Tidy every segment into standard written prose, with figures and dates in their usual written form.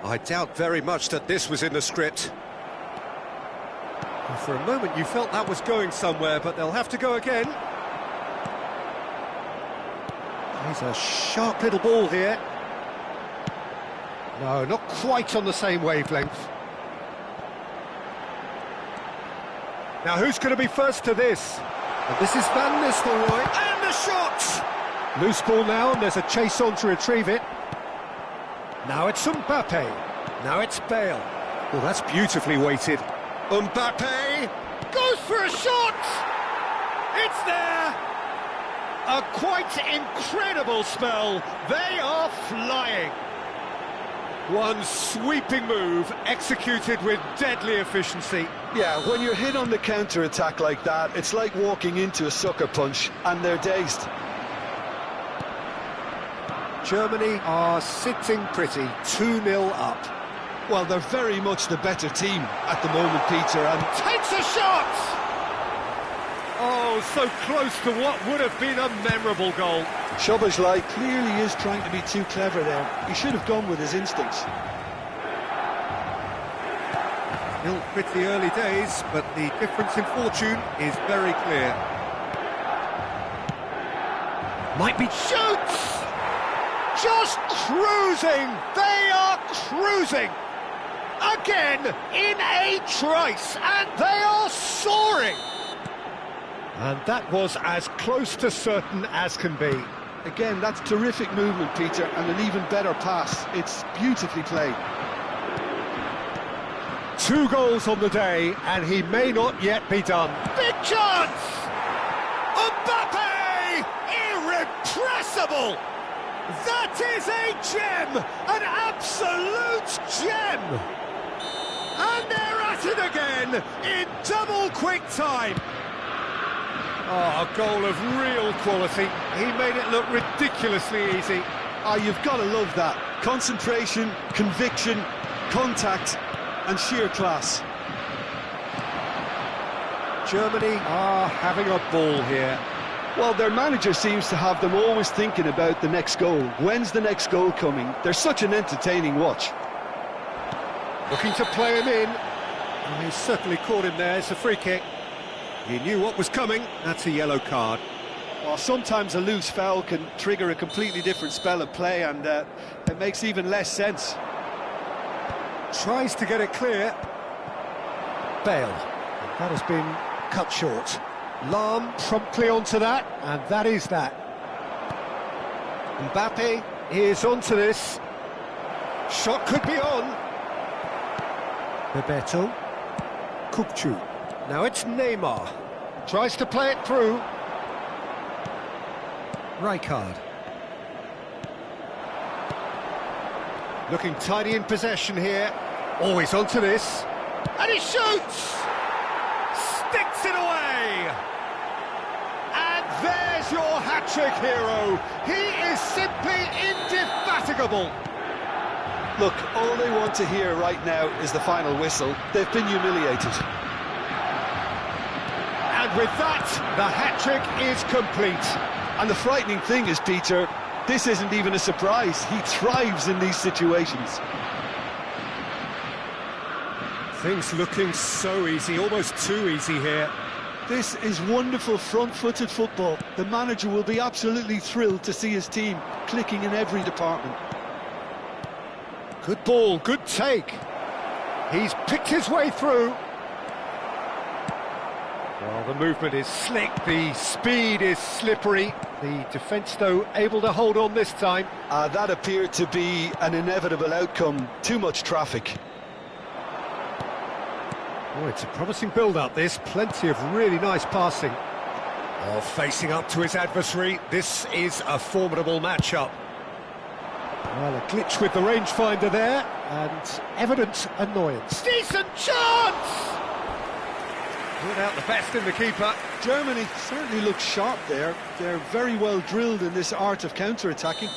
I doubt very much that this was in the script. And for a moment you felt that was going somewhere, but they'll have to go again. He's a sharp little ball here. No, not quite on the same wavelength. Now who's going to be first to this? And this is Van Nistelrooy, and the shot! Loose ball now, and there's a chase on to retrieve it. Now it's Mbappe. Now it's Bale. Well, that's beautifully weighted. Mbappe goes for a shot! It's there! A quite incredible spell. They are flying. One sweeping move, executed with deadly efficiency. Yeah, when you're hit on the counter-attack like that, it's like walking into a sucker punch, and they're dazed. Germany are sitting pretty, 2-0 up. Well, they're very much the better team at the moment, Peter, and... Takes a shot! Oh, so close to what would have been a memorable goal. Szoboszlai clearly is trying to be too clever there. He should have gone with his instincts. Still pretty early days, but the difference in fortune is very clear. Might be... Shoots! Just cruising! They are cruising! Again, in a trice, and they are soaring! And that was as close to certain as can be. Again, that's terrific movement, Peter, and an even better pass. It's beautifully played. 2 goals on the day, and he may not yet be done. Big chance! Mbappe! Irrepressible! That is a gem! An absolute gem! And they're at it again, in double quick time. Oh, a goal of real quality. He made it look ridiculously easy. You've got to love that. Concentration, conviction, contact, and sheer class. Germany are having a ball here. Well, their manager seems to have them always thinking about the next goal. When's the next goal coming? They're such an entertaining watch. Looking to play him in. Oh, he certainly caught him there. It's a free kick. He knew what was coming. That's a yellow card. Well, sometimes a loose foul can trigger a completely different spell of play, and it makes even less sense. Tries to get it clear. Bale. That has been cut short. Lahm promptly onto that, and that is that. Mbappe is onto this. Shot could be on. Bebeto. Kupchu. Now it's Neymar. Tries to play it through. Rijkaard. Looking tidy in possession here. Always onto this. And he shoots! Sticks it away! And there's your hat-trick hero. He is simply indefatigable. Look, all they want to hear right now is the final whistle. They've been humiliated. And with that, the hat-trick is complete. And the frightening thing is, Peter, this isn't even a surprise. He thrives in these situations. Things looking so easy, almost too easy here. This is wonderful front-footed football. The manager will be absolutely thrilled to see his team clicking in every department. Good ball, good take. He's picked his way through. Well, the movement is slick, the speed is slippery. The defence, though, able to hold on this time. That appeared to be an inevitable outcome. Too much traffic. Oh, it's a promising build-up, this. Plenty of really nice passing. Oh, facing up to his adversary. This is a formidable matchup. Well, a glitch with the rangefinder there, and evident annoyance. Decent chance! Put out the best in the keeper. Germany certainly looks sharp there. They're very well drilled in this art of counter-attacking.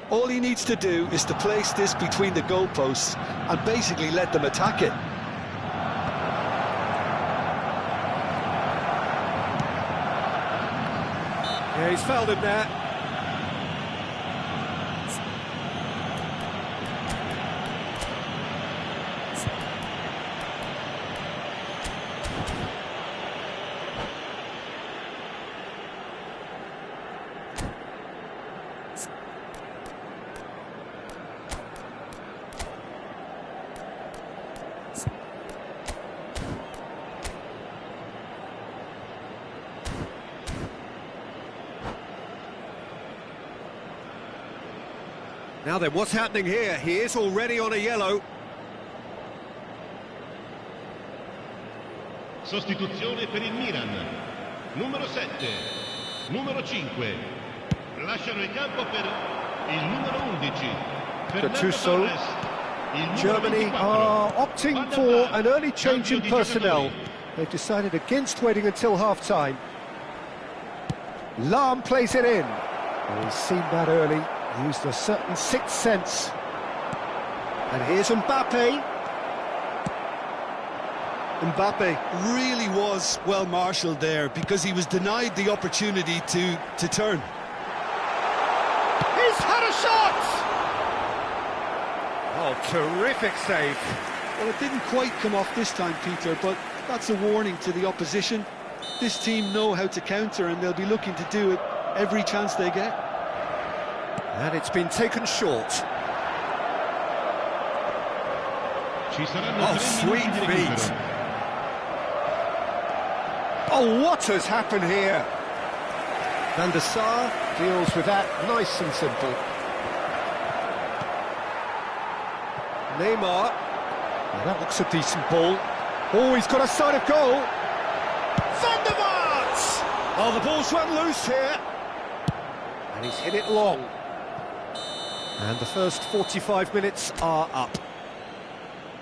All he needs to do is to place this between the goalposts and basically let them attack it. Yeah, he's fouled him there. Now then, what's happening here? He is already on a yellow. Sostituzione per il Milan. Numero 7, numero 5. Lasciano il campo per il numero 11. Gattuso. Germany are opting for an early change in personnel. They've decided against waiting until half-time. Lahm plays it in. Well, he's seen that early, used a certain sixth sense. And here's Mbappe. Mbappe really was well marshalled there because he was denied the opportunity to turn. He's had a shot! Oh, terrific save. Well, it didn't quite come off this time, Peter, but that's a warning to the opposition. This team know how to counter and they'll be looking to do it every chance they get. And it's been taken short. Oh, sweet feet. Oh, what has happened here? Van der Sar deals with that nice and simple. Neymar. Now that looks a decent ball. Oh, he's got a side of goal. Van der Vaart! Oh, the ball's run loose here. And he's hit it long. And the first 45 minutes are up.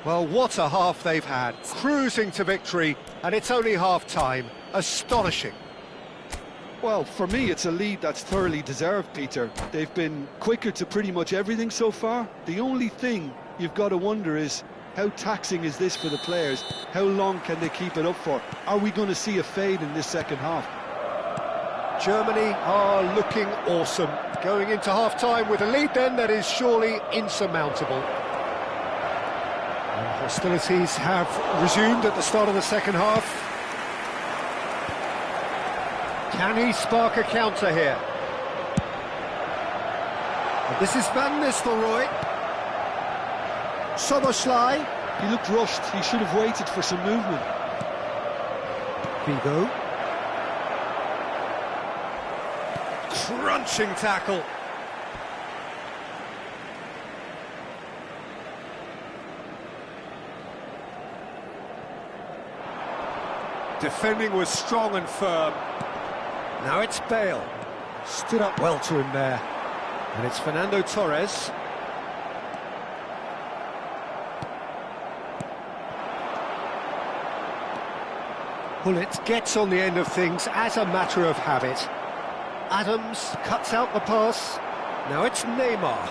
Well, what a half they've had. Cruising to victory, and it's only half-time. Astonishing. Well, for me, it's a lead that's thoroughly deserved, Peter. They've been quicker to pretty much everything so far. The only thing you've got to wonder is, how taxing is this for the players? How long can they keep it up for? Are we going to see a fade in this second half? Germany are looking awesome. Going into half-time with a lead then that is surely insurmountable. And hostilities have resumed at the start of the second half. Can he spark a counter here? And this is Van Nistelrooy. Soboslai. He looked rushed. He should have waited for some movement. Figo. Crunching tackle. Defending was strong and firm. Now it's Bale. Stood up well to him there. And it's Fernando Torres. Gullit gets on the end of things as a matter of habit. Adams cuts out the pass. Now it's Neymar.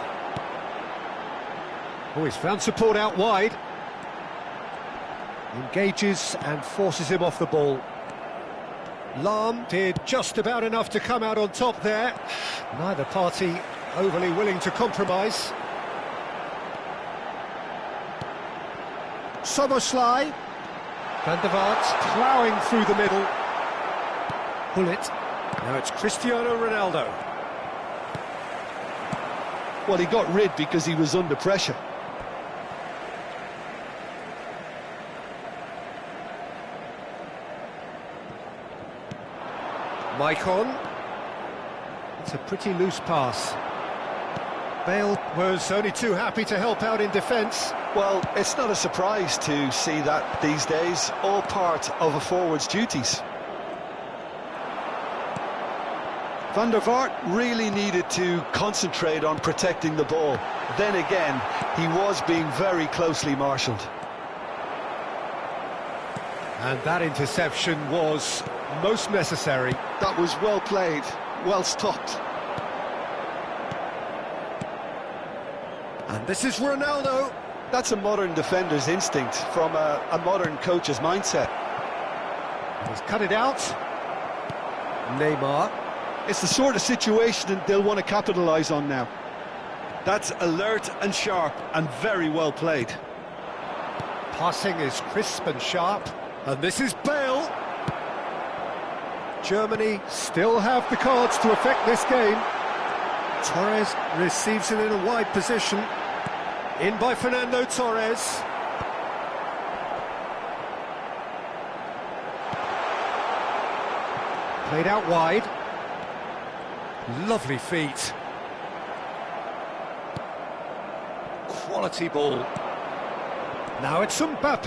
Oh, he's found support out wide. Engages and forces him off the ball. Lahm did just about enough to come out on top there. Neither party overly willing to compromise. Soboslai. Van der Vaart ploughing through the middle. Gullit. Now it's Cristiano Ronaldo. Well, he got rid because he was under pressure. Maicon. It's a pretty loose pass. Bale was only too happy to help out in defence. Well, it's not a surprise to see that these days, all part of a forward's duties. Van der Vaart really needed to concentrate on protecting the ball. Then again, he was being very closely marshalled. And that interception was most necessary. That was well played, well stopped. And this is Ronaldo. That's a modern defender's instinct from a modern coach's mindset. He's cut it out. Neymar. It's the sort of situation that they'll want to capitalise on now. That's alert and sharp and very well played. Passing is crisp and sharp. And this is Bale. Germany still have the cards to affect this game. Torres receives it in a wide position. In by Fernando Torres. Played out wide. Lovely feet. quality ball. Now it's Mbappe.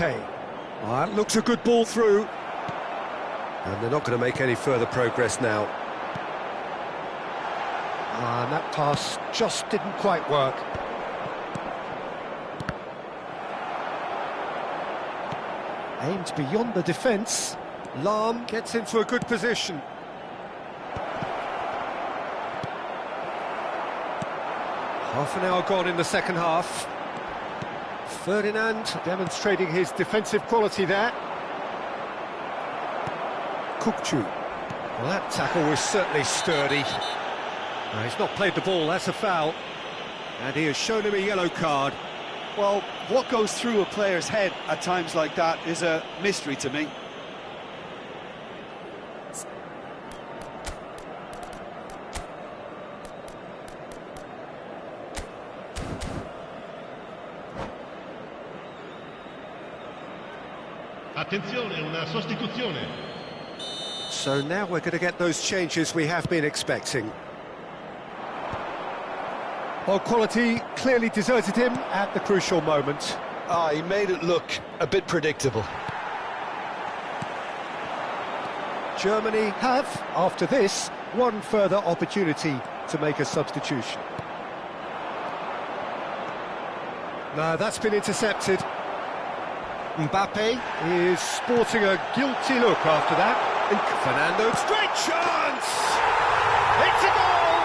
That looks a good ball through. And they're not going to make any further progress now. And that pass just didn't quite work. Aimed beyond the defence. Lahm gets into a good position. Half an hour gone in the second half. Ferdinand demonstrating his defensive quality there. Kukcu. Well, that tackle was certainly sturdy. He's not played the ball, that's a foul. And he has shown him a yellow card. Well, what goes through a player's head at times like that is a mystery to me. Attenzione, una sostituzione. So now we're going to get those changes we have been expecting. Well, quality clearly deserted him at the crucial moment. He made it look a bit predictable. Germany have, after this, one further opportunity to make a substitution. No, that's been intercepted. Mbappe is sporting a guilty look after that. And Fernando, great chance! It's a goal!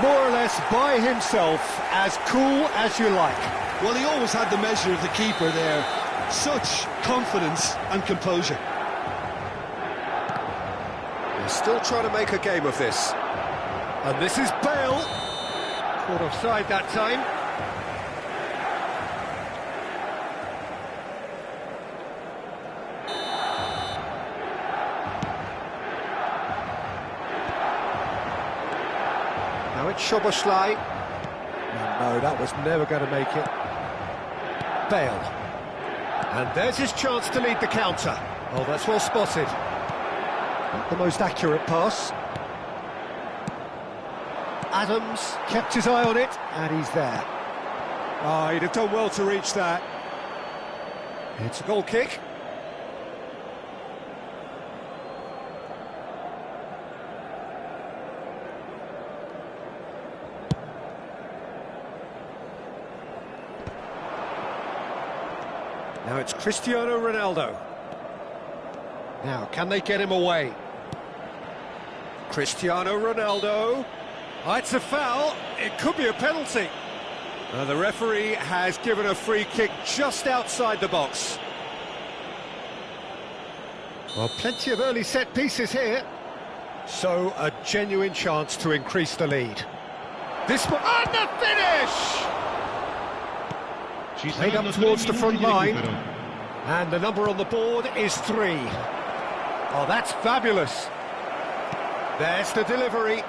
More or less by himself, as cool as you like. Well, he always had the measure of the keeper there. Such confidence and composure. They're still trying to make a game of this. And this is Bale. Caught offside that time. Now it's Szoboszlai. No, that was never going to make it. Bale. And there's his chance to lead the counter. Oh, that's well spotted. Not the most accurate pass. Adams kept his eye on it, and he's there. Oh, he'd have done well to reach that. It's a goal kick. Now it's Cristiano Ronaldo. Now, can they get him away? Cristiano Ronaldo. Oh, it's a foul. It could be a penalty. The referee has given a free kick just outside the box. Well, plenty of early set pieces here. So, a genuine chance to increase the lead. This one, and the finish! Played up towards the front line. And the number on the board is 3. Oh, that's fabulous. There's the delivery.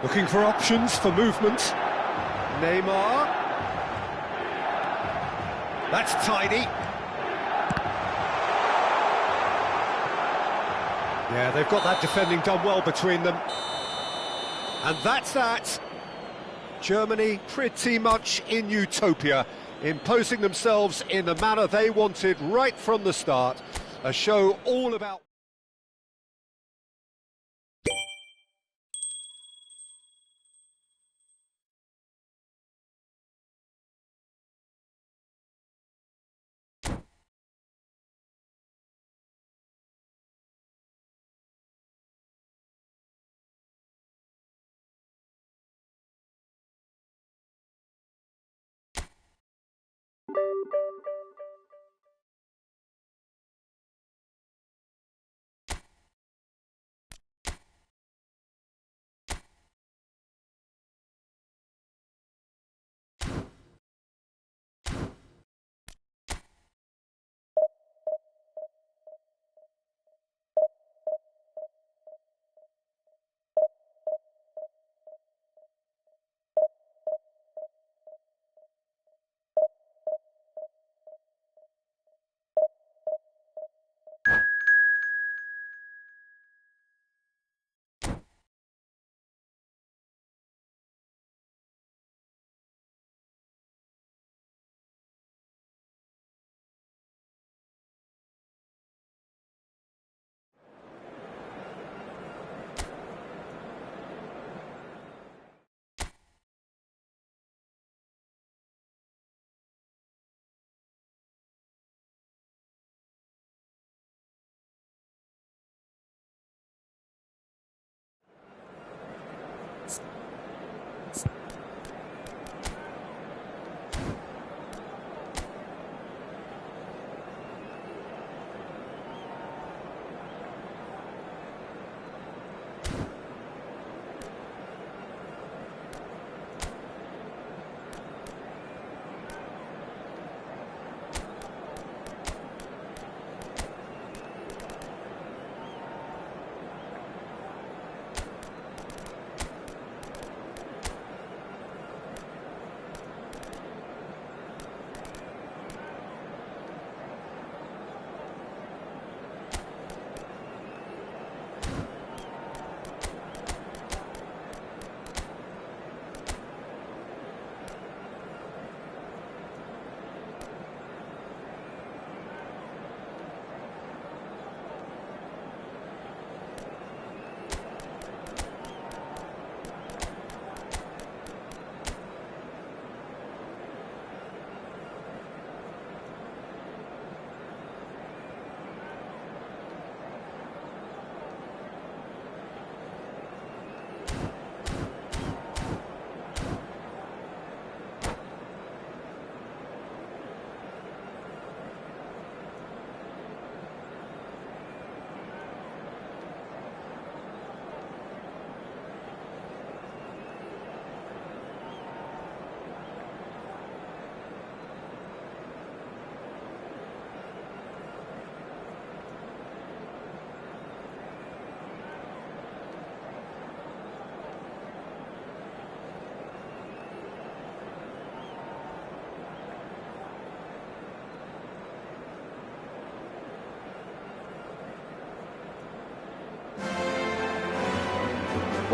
Looking for options for movement. Neymar. That's tidy. Yeah, they've got that defending done well between them. And that's that. Germany pretty much in utopia, imposing themselves in the manner they wanted right from the start. A show all about...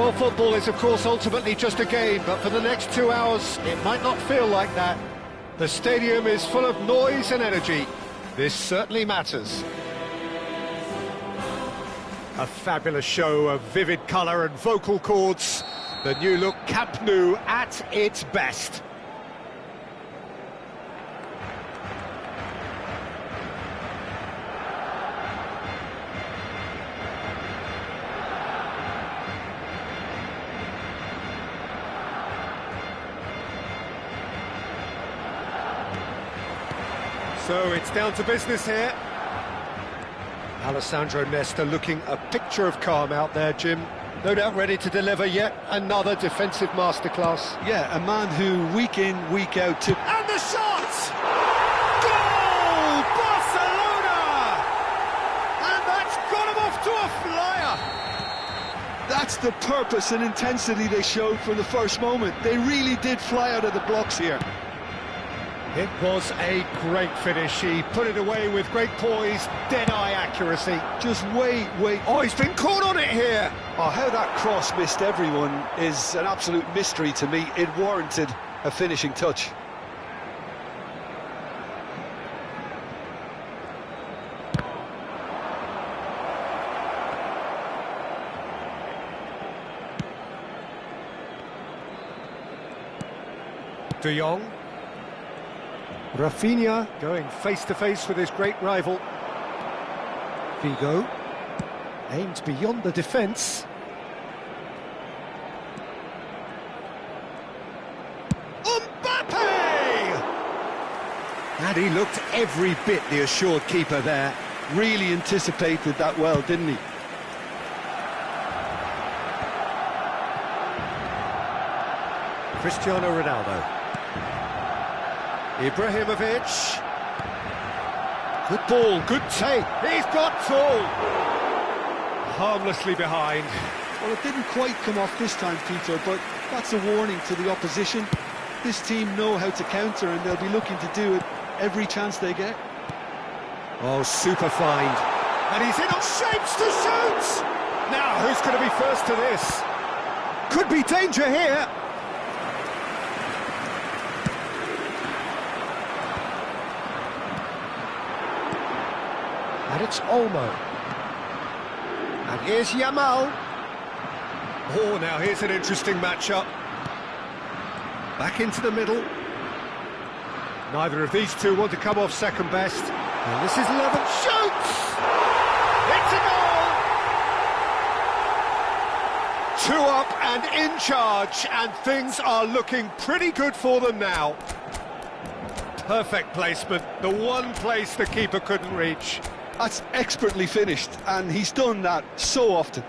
Well, football is, of course, ultimately just a game, but for the next 2 hours, it might not feel like that. The stadium is full of noise and energy. This certainly matters. A fabulous show of vivid colour and vocal cords. The new look Camp Nou at its best. So it's down to business here. Alessandro Nesta looking a picture of calm out there, Jim. No doubt ready to deliver yet another defensive masterclass. Yeah, a man who week in, week out took... And the shot! Goal! Barcelona! And that's got him off to a flyer! That's the purpose and intensity they showed from the first moment. They really did fly out of the blocks here. It was a great finish. He put it away with great poise, dead-eye accuracy. Just wait. Oh, he's been caught on it here! Oh, how that cross missed everyone is an absolute mystery to me. It warranted a finishing touch. De Jong. Rafinha going face-to-face with his great rival. Figo aimed beyond the defence. Mbappe! And he looked every bit the assured keeper there. Really anticipated that well, didn't he? Cristiano Ronaldo. Ibrahimovic. Good ball, good take. He's got tall. Harmlessly behind. Well, it didn't quite come off this time, Peter, but that's a warning to the opposition. This team know how to counter, and they'll be looking to do it every chance they get. Oh, super find. And he's in on shapes to shoot! Now, who's going to be first to this? Could be danger here. And it's Olmo. And here's Yamal. Oh, now here's an interesting matchup. Back into the middle. Neither of these two want to come off second best. And this is Levin. Shoots! It's a goal! 2 up and in charge, and things are looking pretty good for them now. Perfect placement, the one place the keeper couldn't reach. That's expertly finished, and he's done that so often.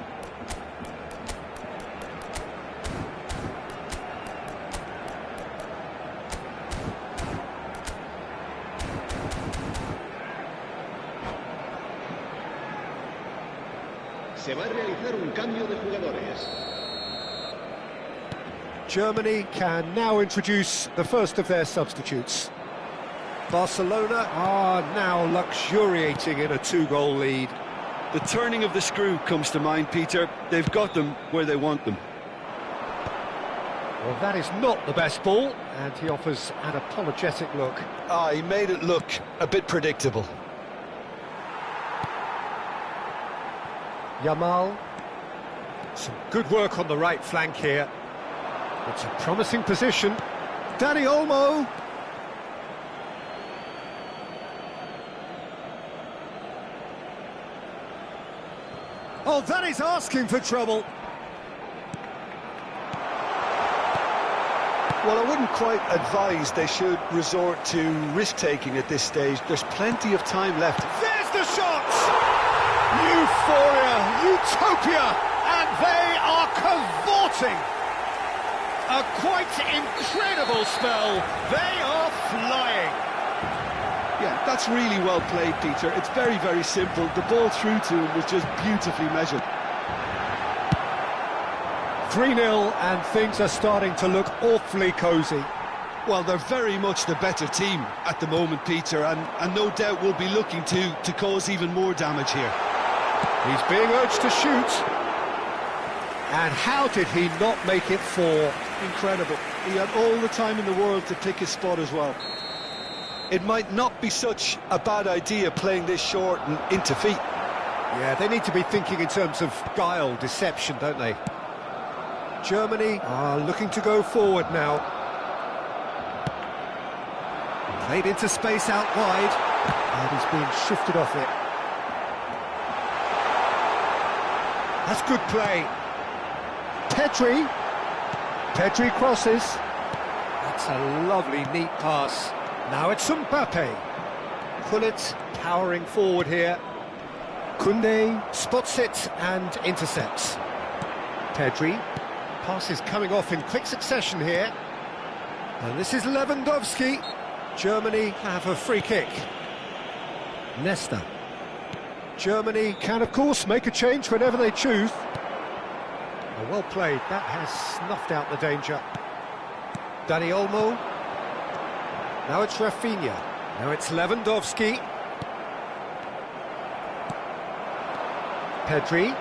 Se va a realizar un cambio de jugadores. Germany can now introduce the first of their substitutes. Barcelona are now luxuriating in a 2-goal lead. The turning of the screw comes to mind, Peter. They've got them where they want them. Well, that is not the best ball, and he offers an apologetic look. He made it look a bit predictable. Yamal. Some good work on the right flank here. It's a promising position. Dani Olmo. Oh, that is asking for trouble. Well, I wouldn't quite advise they should resort to risk-taking at this stage. There's plenty of time left. There's the shot! Euphoria, utopia, and they are cavorting. A quite incredible spell. They are flying. Yeah, that's really well played, Peter. It's very, very simple. The ball through to him was just beautifully measured. 3-0, and things are starting to look awfully cosy. Well, they're very much the better team at the moment, Peter, and no doubt will be looking to cause even more damage here. He's being urged to shoot. And how did he not make it 4? Incredible. He had all the time in the world to pick his spot as well. It might not be such a bad idea playing this short and into feet. Yeah, they need to be thinking in terms of guile, deception, don't they? Germany are looking to go forward now. Played into space out wide, and he's being shifted off it. That's good play. Pedri crosses. That's a lovely, neat pass. Now it's Mbappe. Gullit powering forward here. Koundé spots it and intercepts. Pedri. Passes coming off in quick succession here. And this is Lewandowski. Germany have a free kick. Nesta. Germany can, of course, make a change whenever they choose. Oh, well played. That has snuffed out the danger. Dani Olmo. Now it's Rafinha. Now it's Lewandowski. Pedri.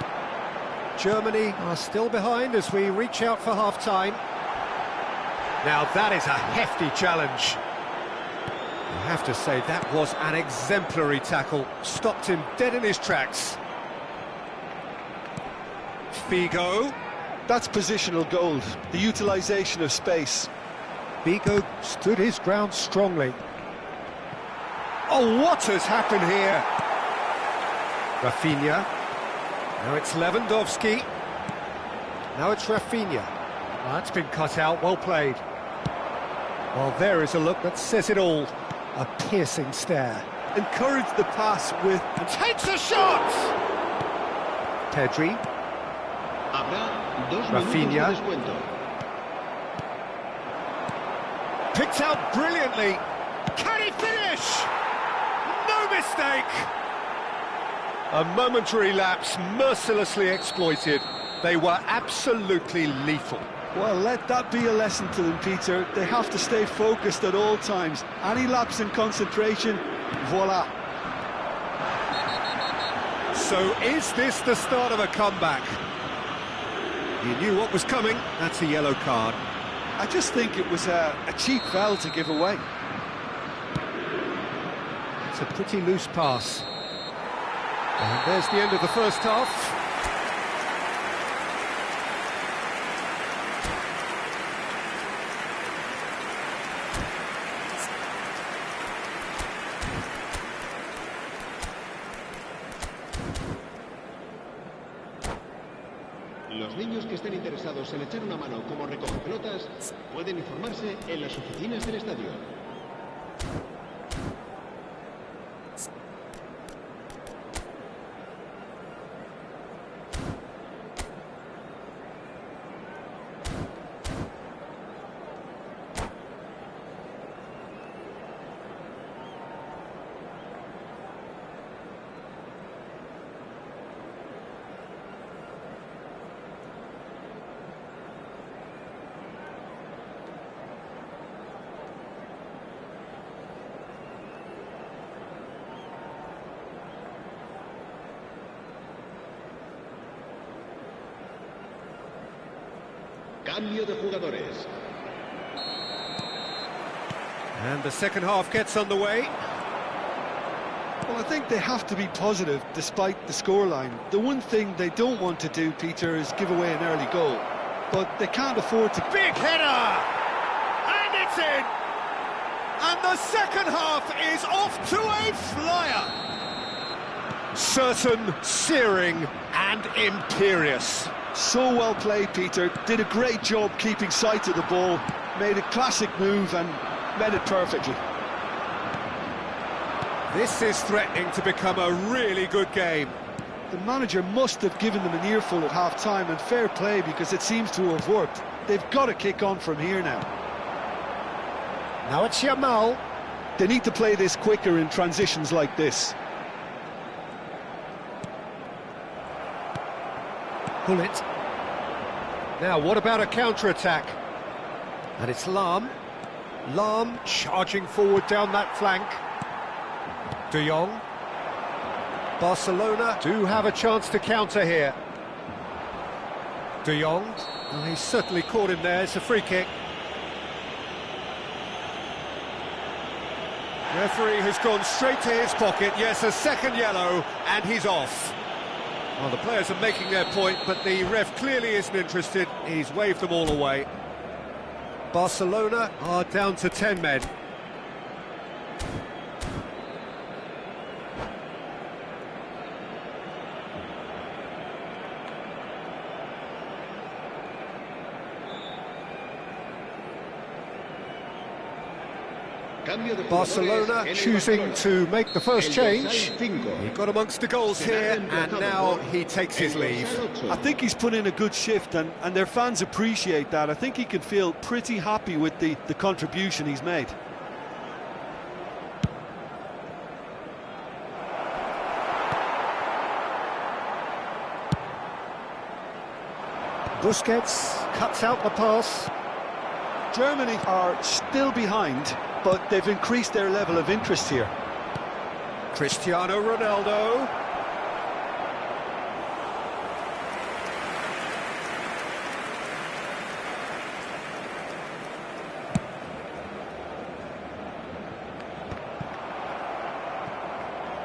Germany are still behind as we reach out for half-time. Now that is a hefty challenge. I have to say that was an exemplary tackle. Stopped him dead in his tracks. Figo. That's positional gold, the utilisation of space. Figo stood his ground strongly. Oh, what has happened here? Rafinha. Now it's Lewandowski. Now it's Rafinha. Oh, that's been cut out, well played. Well, there is a look that says it all. A piercing stare. Encourage the pass with... And takes a shot! Pedri. Rafinha. Picked out brilliantly. Can he finish? No mistake! A momentary lapse, mercilessly exploited. They were absolutely lethal. Well, let that be a lesson to them, Peter. They have to stay focused at all times. Any lapse in concentration, voila. So is this the start of a comeback? You knew what was coming. That's a yellow card. I just think it was a cheap foul to give away. It's a pretty loose pass. And there's the end of the first half. Los niños que estén interesados en echar una mano como recogepelotas pueden informarse en las oficinas del estadio. Cambio de jugadores. And the second half gets underway. Well, I think they have to be positive despite the scoreline. The one thing they don't want to do, Peter, is give away an early goal. But they can't afford to... Big header! And it's in! And the second half is off to a flyer! Certain, searing and imperious. So well played, Peter. Did a great job keeping sight of the ball. Made a classic move and read it perfectly. This is threatening to become a really good game. The manager must have given them an earful at half-time, and fair play because it seems to have worked. They've got to kick on from here now. Now it's Yamal. They need to play this quicker in transitions like this. Gullit. Now, what about a counter-attack? And it's Lahm. Lahm charging forward down that flank. De Jong. Barcelona do have a chance to counter here. De Jong. Oh, he's certainly caught him there. It's a free kick. Referee has gone straight to his pocket. Yes, a second yellow, and he's off. Well, the players are making their point, but the ref clearly isn't interested. He's waved them all away. Barcelona are down to 10 men. Barcelona choosing to make the first change. He got amongst the goals here, and now he takes his leave. I think he's put in a good shift, and their fans appreciate that. I think he can feel pretty happy with the contribution he's made. Busquets cuts out the pass. Germany are still behind, but they've increased their level of interest here. Cristiano Ronaldo.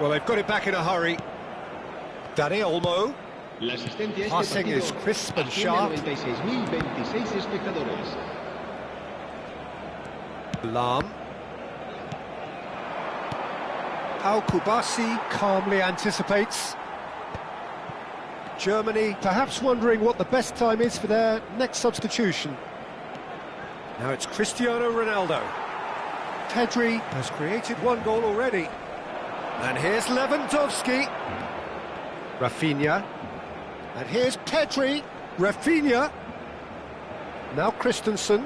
Well, they've got it back in a hurry. Dani Olmo. Passing is crisp and sharp. Lam. Al-Kubasi calmly anticipates. Germany perhaps wondering what the best time is for their next substitution. Now it's Cristiano Ronaldo. Pedri has created one goal already. And here's Lewandowski. Rafinha. And here's Pedri. Rafinha. Now Christensen.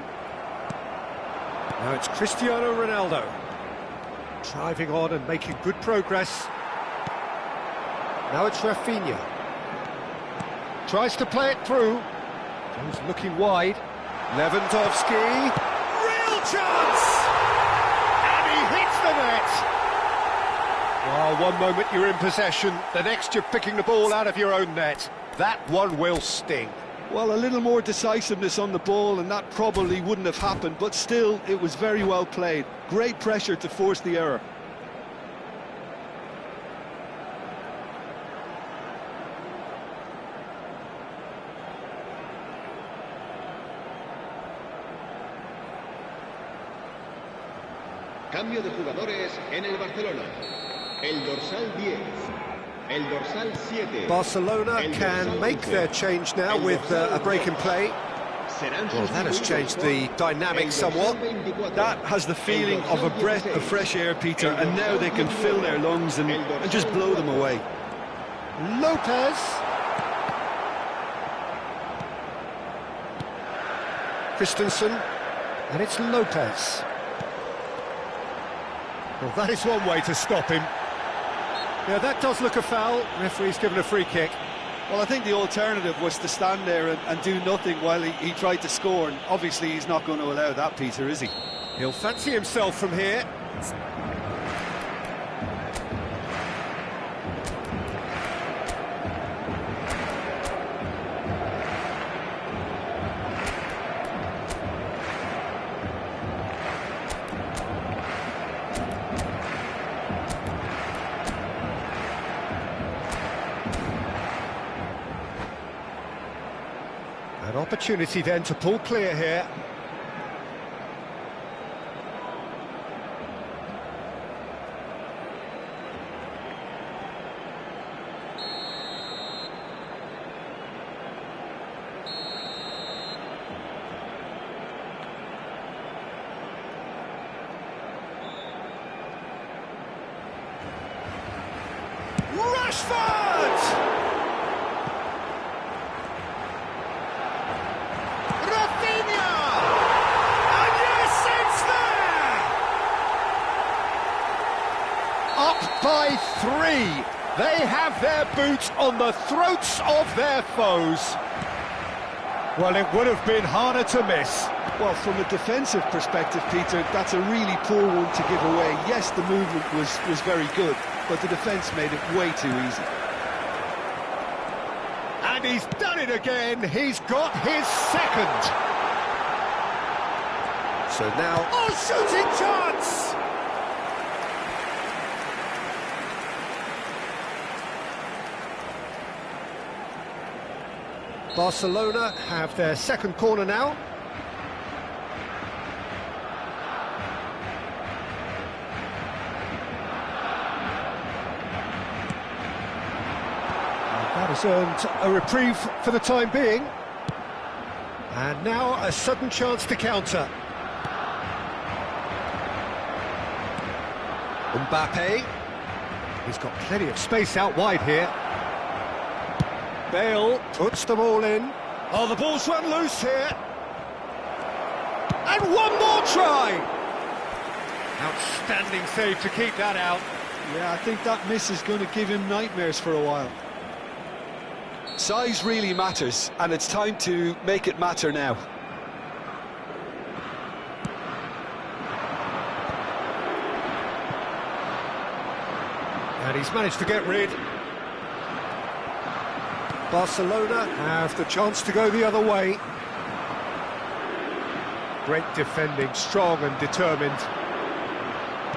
Now it's Cristiano Ronaldo. Driving on and making good progress. Now it's Rafinha. Tries to play it through. Goes looking wide. Lewandowski. Real chance! And he hits the net! Well, one moment you're in possession, the next you're picking the ball out of your own net. That one will sting. Well, a little more decisiveness on the ball and that probably wouldn't have happened, but still, it was very well played. Great pressure to force the error. Cambio de jugadores en el Barcelona. El dorsal 10. El dorsal 7. Barcelona can make their change now with a break in play. Well, that has changed the dynamic somewhat. That has the feeling of a breath of fresh air, Peter, and now they can fill their lungs and just blow them away. Lopez. Christensen. And it's Lopez. Well, that is one way to stop him. Yeah, that does look a foul. Referee's given a free kick. Well, I think the alternative was to stand there and do nothing while he tried to score, and obviously he's not going to allow that, Peter, is he? He'll fancy himself from here. An opportunity then to pull clear here. Rashford! Rafinha! And yes, it's there! Up by 3. They have their boots on the throats of their foes. Well, it would have been harder to miss. Well, from a defensive perspective, Peter, that's a really poor one to give away. Yes, the movement was very good, but the defence made it way too easy. And And he's done it again. He's got his second. So now, shooting chance! Barcelona have their second corner now. That has earned a reprieve for the time being. And now a sudden chance to counter. Mbappe. He's got plenty of space out wide here. Bale puts them all in. Oh, the ball's run loose here. And one more try! Outstanding save to keep that out. Yeah, I think that miss is going to give him nightmares for a while. Size really matters, and it's time to make it matter now. And he's managed to get rid. Barcelona have the chance to go the other way. Great defending, strong and determined.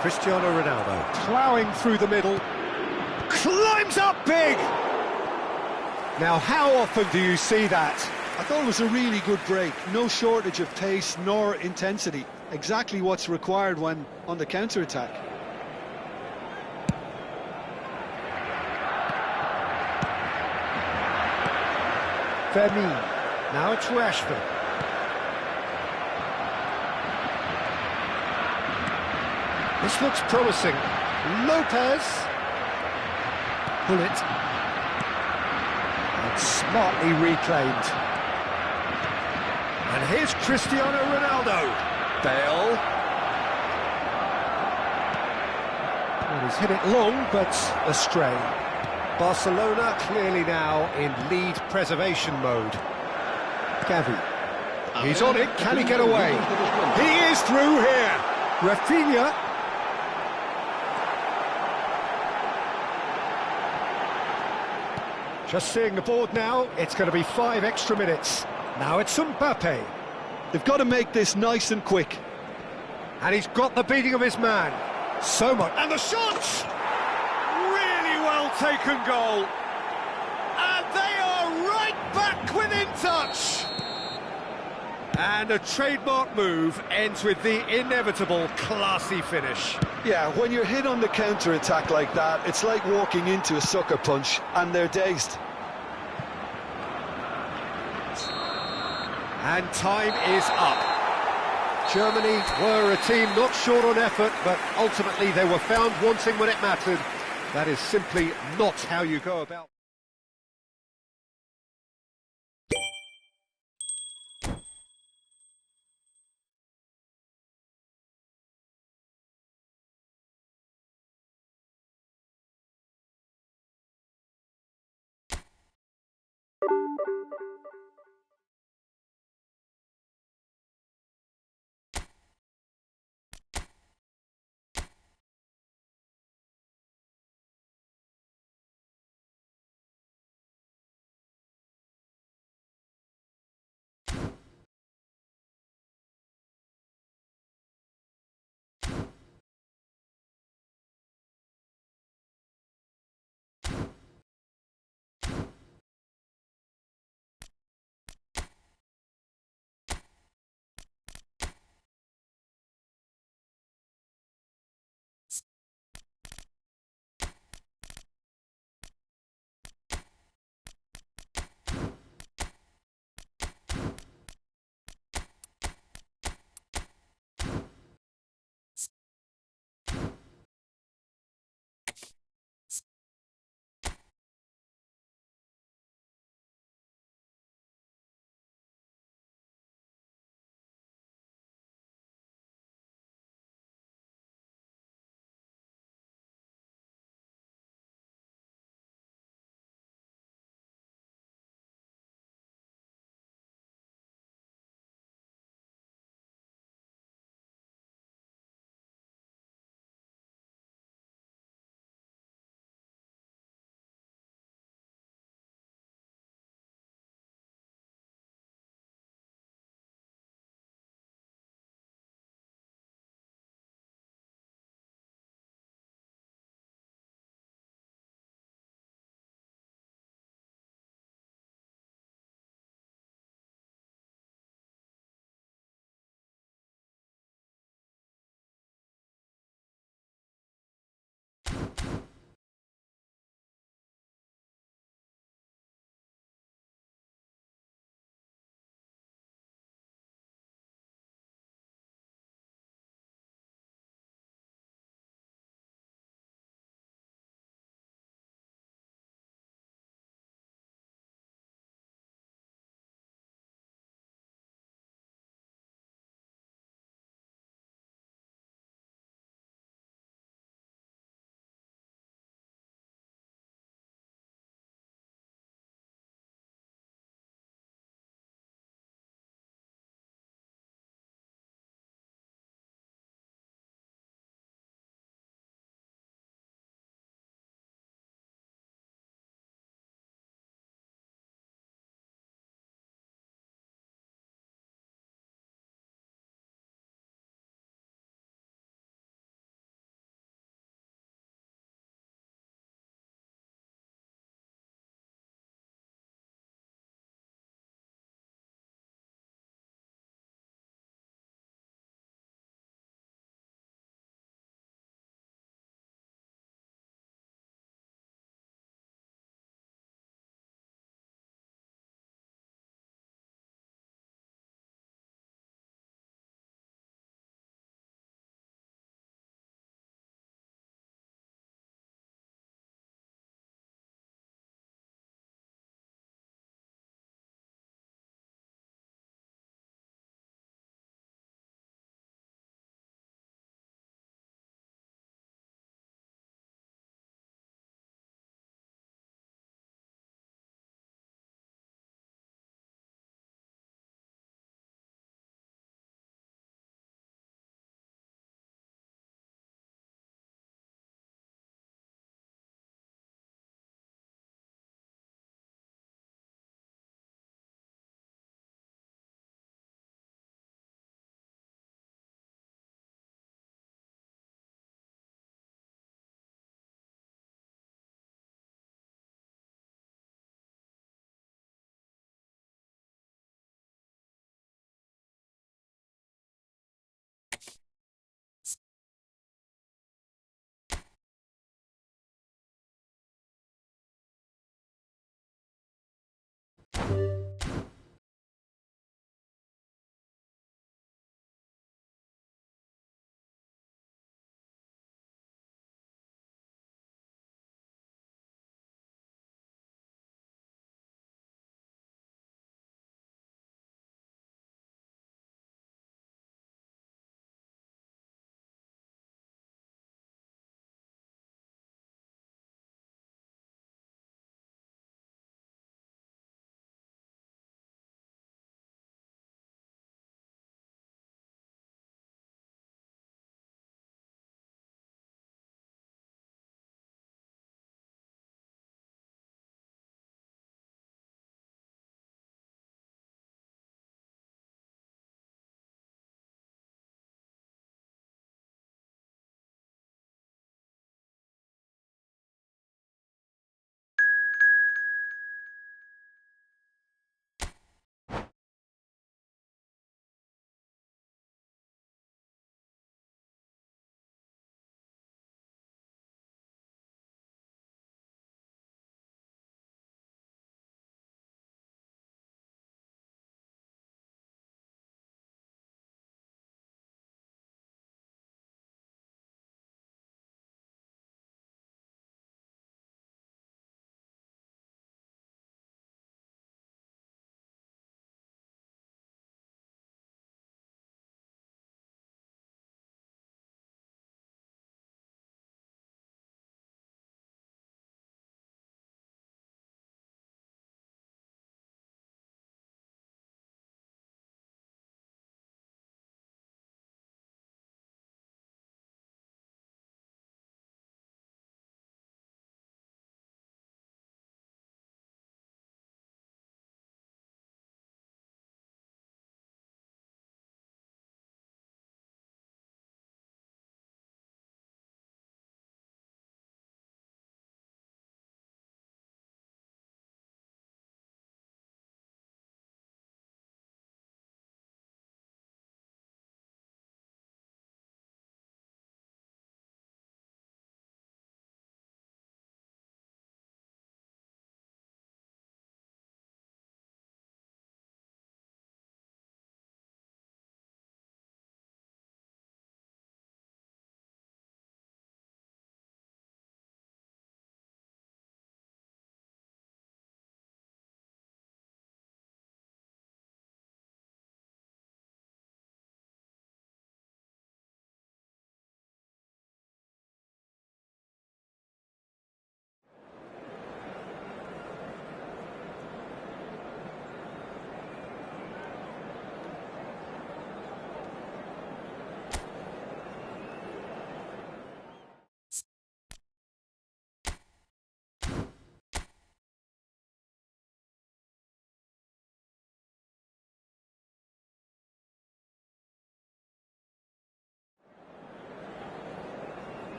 Cristiano Ronaldo ploughing through the middle. Climbs up big! Now, how often do you see that? I thought it was a really good break. No shortage of pace nor intensity. Exactly what's required when on the counter-attack. Fermin. Now it's Rashford. This looks promising. Lopez. Bullet. And smartly reclaimed. And here's Cristiano Ronaldo. Bale. Well, he's hit it long, but astray. Barcelona clearly now in lead preservation mode. Gavi. He's on it. Can he get away? He is through here. Rafinha. Just seeing the board now, it's going to be 5 extra minutes. Now it's Mbappe. They've got to make this nice and quick. And he's got the beating of his man. So much. And the shots! Really well taken goal. And they are right back within touch. And a trademark move ends with the inevitable classy finish. Yeah, when you're hit on the counter-attack like that, it's like walking into a sucker punch, and they're dazed. And time is up. Germany were a team not short on effort, but ultimately they were found wanting when it mattered. That is simply not how you go about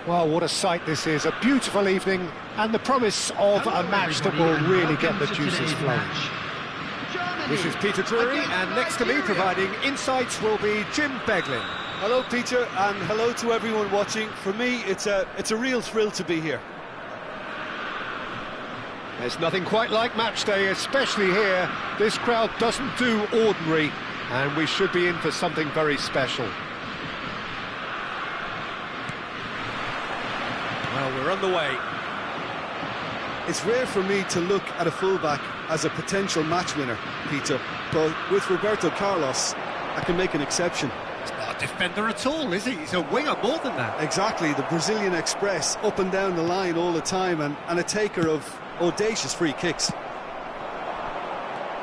Well, what a sight this is, a beautiful evening, and the promise of a match that will really get the juices flowing. This is Peter Drury, and next to me providing insights will be Jim Beglin. Hello, Peter, and hello to everyone watching. For me, it's a real thrill to be here. There's nothing quite like match day, especially here. This crowd doesn't do ordinary, and we should be in for something very special. Well, we're on the way. It's rare for me to look at a fullback as a potential match winner, Peter, but with Roberto Carlos, I can make an exception. He's not a defender at all, is he? He's a winger more than that. Exactly, the Brazilian Express, up and down the line all the time, and a taker of audacious free kicks.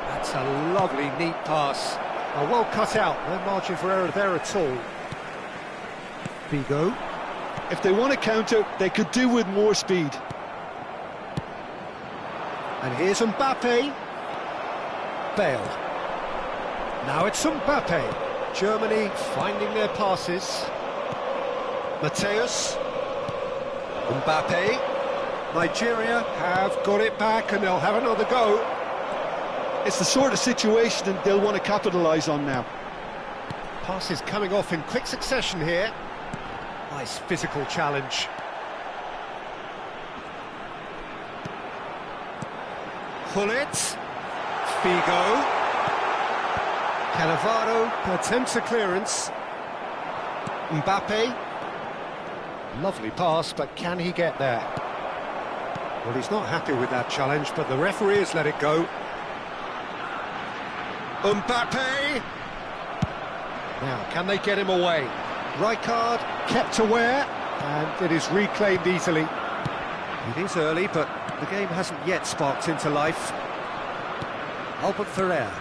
That's a lovely, neat pass. Well cut out, no margin for error there at all. Figo. If they want to counter, they could do with more speed. And here's Mbappe. Bale. Now it's Mbappe. Germany finding their passes. Mateus. Mbappe. Nigeria have got it back and they'll have another go. It's the sort of situation that they'll want to capitalise on now. Passes coming off in quick succession here. Nice physical challenge. Hullet. Figo. Cannavaro attempts a clearance. Mbappe. Lovely pass, but can he get there? Well, he's not happy with that challenge, but the referee has let it go. Mbappe! Now, can they get him away? Rijkaard kept aware, and it is reclaimed easily. It is early, but the game hasn't yet sparked into life. Albert Ferrer.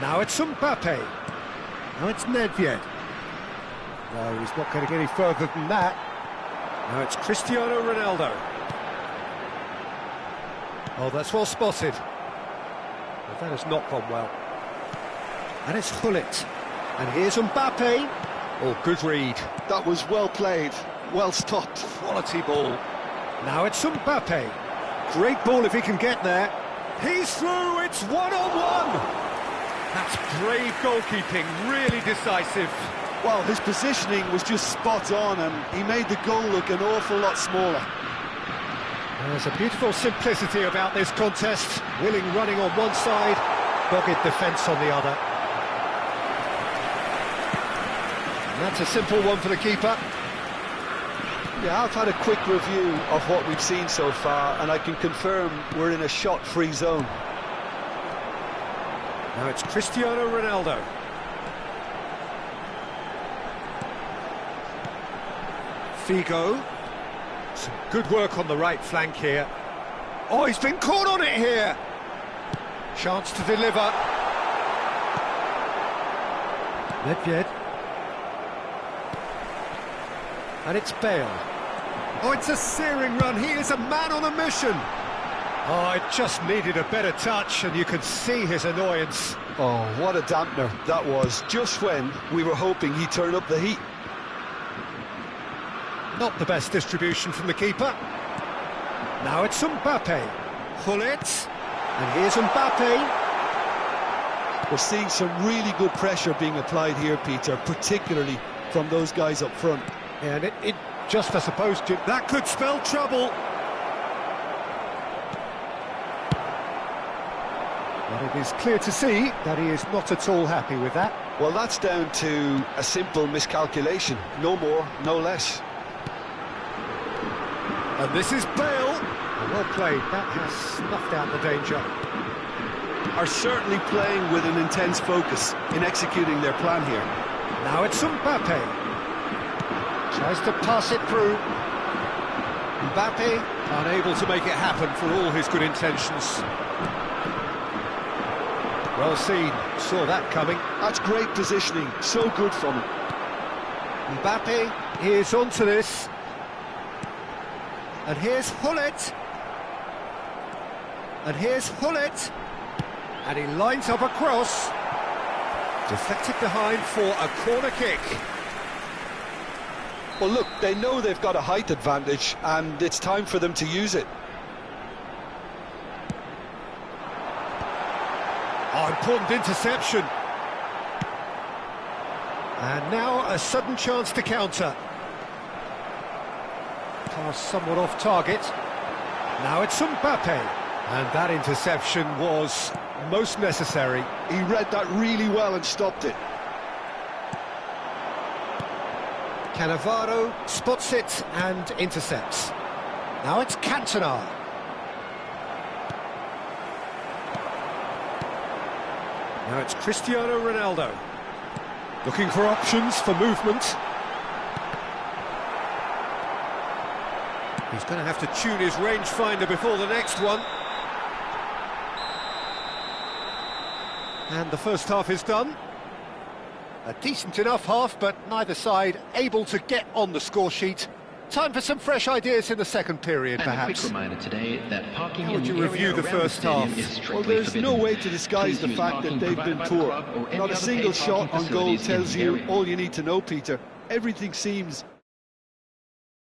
Now it's Mbappe. Now it's Nedved. No, he's not going to get any further than that. Now it's Cristiano Ronaldo. Oh, that's well spotted. But that has not gone well. And it's Hullet. And here's Mbappe. Oh, good read. That was well played, well stopped. Quality ball. Now it's Mbappe. Great ball if he can get there. He's through, it's one-on-one. That's brave goalkeeping, really decisive. Well, his positioning was just spot on, and he made the goal look an awful lot smaller. There's a beautiful simplicity about this contest. Willing running on one side, dogged defence on the other. And that's a simple one for the keeper. Yeah, I've had a quick review of what we've seen so far, and I can confirm we're in a shot-free zone. Now it's Cristiano Ronaldo. Figo. Some good work on the right flank here. Oh, he's been caught on it here. Chance to deliver. Nedved. And it's Bale. Oh, it's a searing run. He is a man on a mission. Oh, it just needed a better touch, and you could see his annoyance. Oh, what a dampener that was, just when we were hoping he'd turn up the heat. Not the best distribution from the keeper. Now it's Mbappe. Hullet. And here's Mbappe. We're seeing some really good pressure being applied here, Peter, particularly from those guys up front. Yeah, and it just, I suppose, that could spell trouble. But it is clear to see that he is not at all happy with that. Well, that's down to a simple miscalculation. No more, no less. And this is Bale. Well played. That has snuffed out the danger. Are certainly playing with an intense focus in executing their plan here. Now it's Mbappe. Tries to pass it through. Mbappe unable to make it happen for all his good intentions. Well seen. Saw that coming. That's great positioning. So good from him. Mbappe is onto this. And here's Hullet. And here's Hullet. And he lines up a cross. Deflected behind for a corner kick. Well, look, they know they've got a height advantage, and it's time for them to use it. Oh, important interception. And now a sudden chance to counter. Pass somewhat off target. Now it's Mbappe. And that interception was most necessary. He read that really well and stopped it. Cannavaro spots it and intercepts. Now it's Cantona. Now it's Cristiano Ronaldo. Looking for options for movement. He's going to have to tune his rangefinder before the next one. And the first half is done. A decent enough half, but neither side able to get on the score sheet. Time for some fresh ideas in the second period, and perhaps. A quick reminder today that parking How would you in the review area the around first stadium half? is strictly Well, there's forbidden. no way to disguise Please the use fact parking that they've been provided by the poor. club or any Not a other single paid shot parking on goal facilities tells in the you area. all you need to know, Peter. Everything seems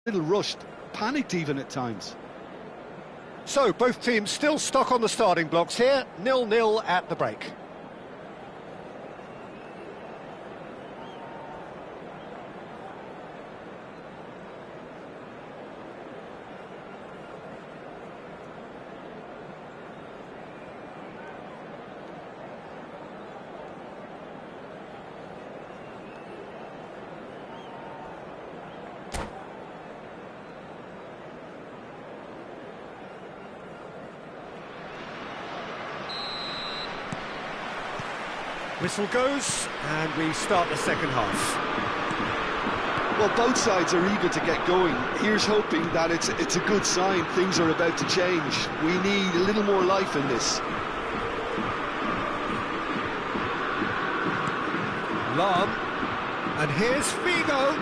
a little rushed, panicked even at times. So, both teams still stuck on the starting blocks here, 0-0 at the break. Whistle goes, and we start the second half. Well, both sides are eager to get going. Here's hoping that it's a good sign. Things are about to change. We need a little more life in this. Lam, and here's Figo.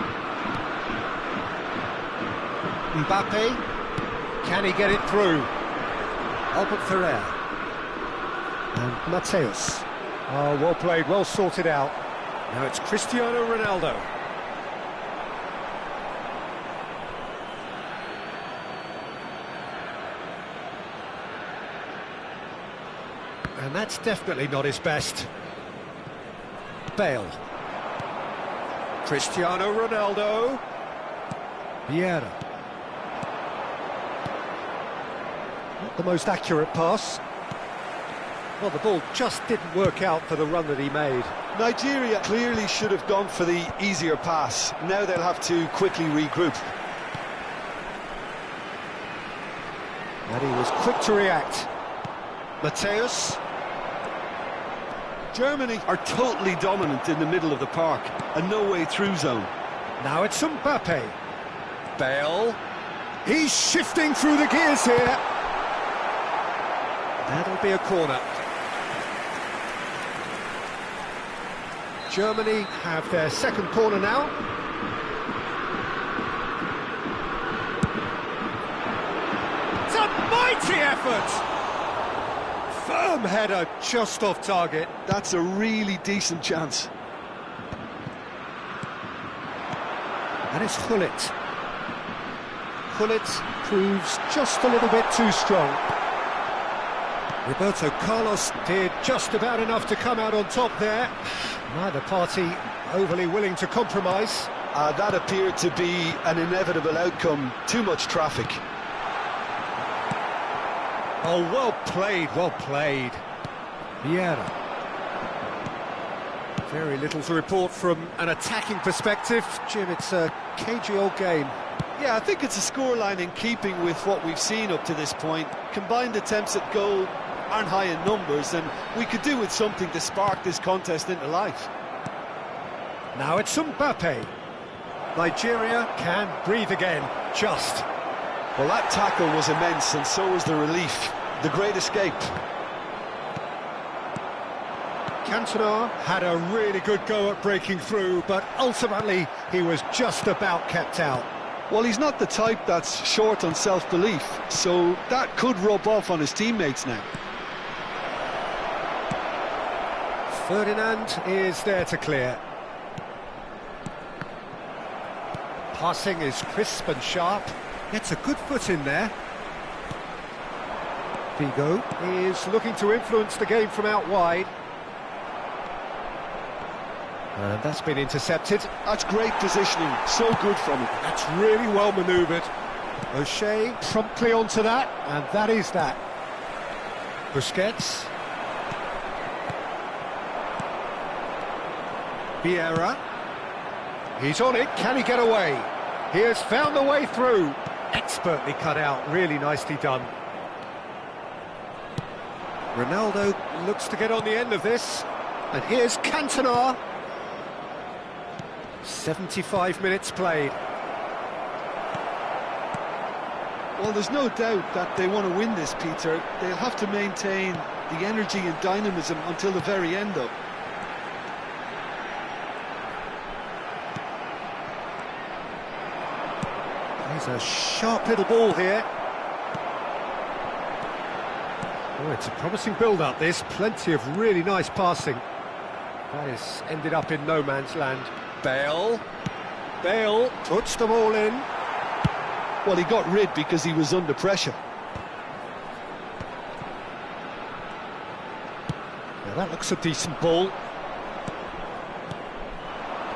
Mbappe, can he get it through? Albert Ferrer. And Mateus. Oh, well played, well sorted out. Now it's Cristiano Ronaldo. And that's definitely not his best. Bale. Cristiano Ronaldo. Vieira. Not the most accurate pass. Well, the ball just didn't work out for the run that he made. Nigeria clearly should have gone for the easier pass. Now they'll have to quickly regroup. And he was quick to react. Mateus. Germany are totally dominant in the middle of the park. A no-way-through zone. Now it's Mbappe. Bale. He's shifting through the gears here. That'll be a corner. Germany have their second corner now. It's a mighty effort! Firm header just off target. That's a really decent chance. And it's Gullit. Gullit proves just a little bit too strong. Roberto Carlos did just about enough to come out on top there. Neither party overly willing to compromise. That appeared to be an inevitable outcome. Too much traffic. Oh, well played, well played. Vieira. Very little to report from an attacking perspective. Jim, it's a cagey old game. Yeah, I think it's a scoreline in keeping with what we've seen up to this point. Combined attempts at goal aren't high in numbers, and we could do with something to spark this contest into life. Now it's Mbappe. Nigeria can breathe again, just. Well, that tackle was immense, and so was the relief. The great escape. Cantona had a really good go at breaking through, but ultimately he was just about kept out. Well, he's not the type that's short on self-belief, so that could rub off on his teammates now. Ferdinand is there to clear. Passing is crisp and sharp. Gets a good foot in there. Figo is looking to influence the game from out wide. And that's been intercepted. That's great positioning, so good from him. That's really well manoeuvred. O'Shea promptly onto that, and that is that. Busquets. Vieira. He's on it, can he get away? He has found the way through. Expertly cut out, really nicely done. Ronaldo looks to get on the end of this. And here's Cantona. 75 minutes played. Well, there's no doubt that they want to win this, Peter. They'll have to maintain the energy and dynamism until the very end, though. There's a sharp little ball here. Oh, it's a promising build-up, this. Plenty of really nice passing. That has ended up in no man's land. Bale. Bale puts them all in. Well, he got rid because he was under pressure. Now that looks a decent ball.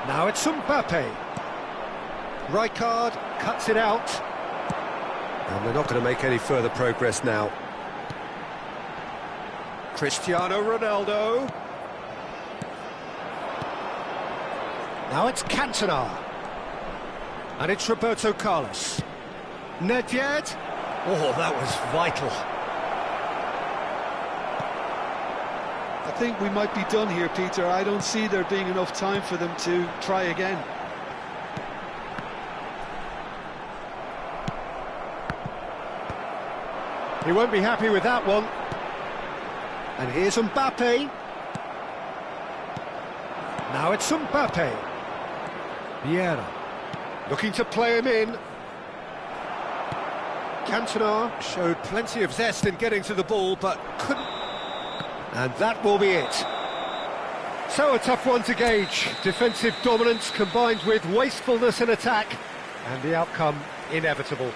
Now it's Mbappe. Rijkaard cuts it out. And they're not going to make any further progress now. Cristiano Ronaldo. Now it's Cantona. And it's Roberto Carlos. Nedved. Oh, that was vital. I think we might be done here, Peter. I don't see there being enough time for them to try again. He won't be happy with that one. And here's Mbappe. Now it's Mbappe. Vieira. Looking to play him in. Cantona showed plenty of zest in getting to the ball, but couldn't. And that will be it. So a tough one to gauge. Defensive dominance combined with wastefulness in attack. And the outcome inevitable.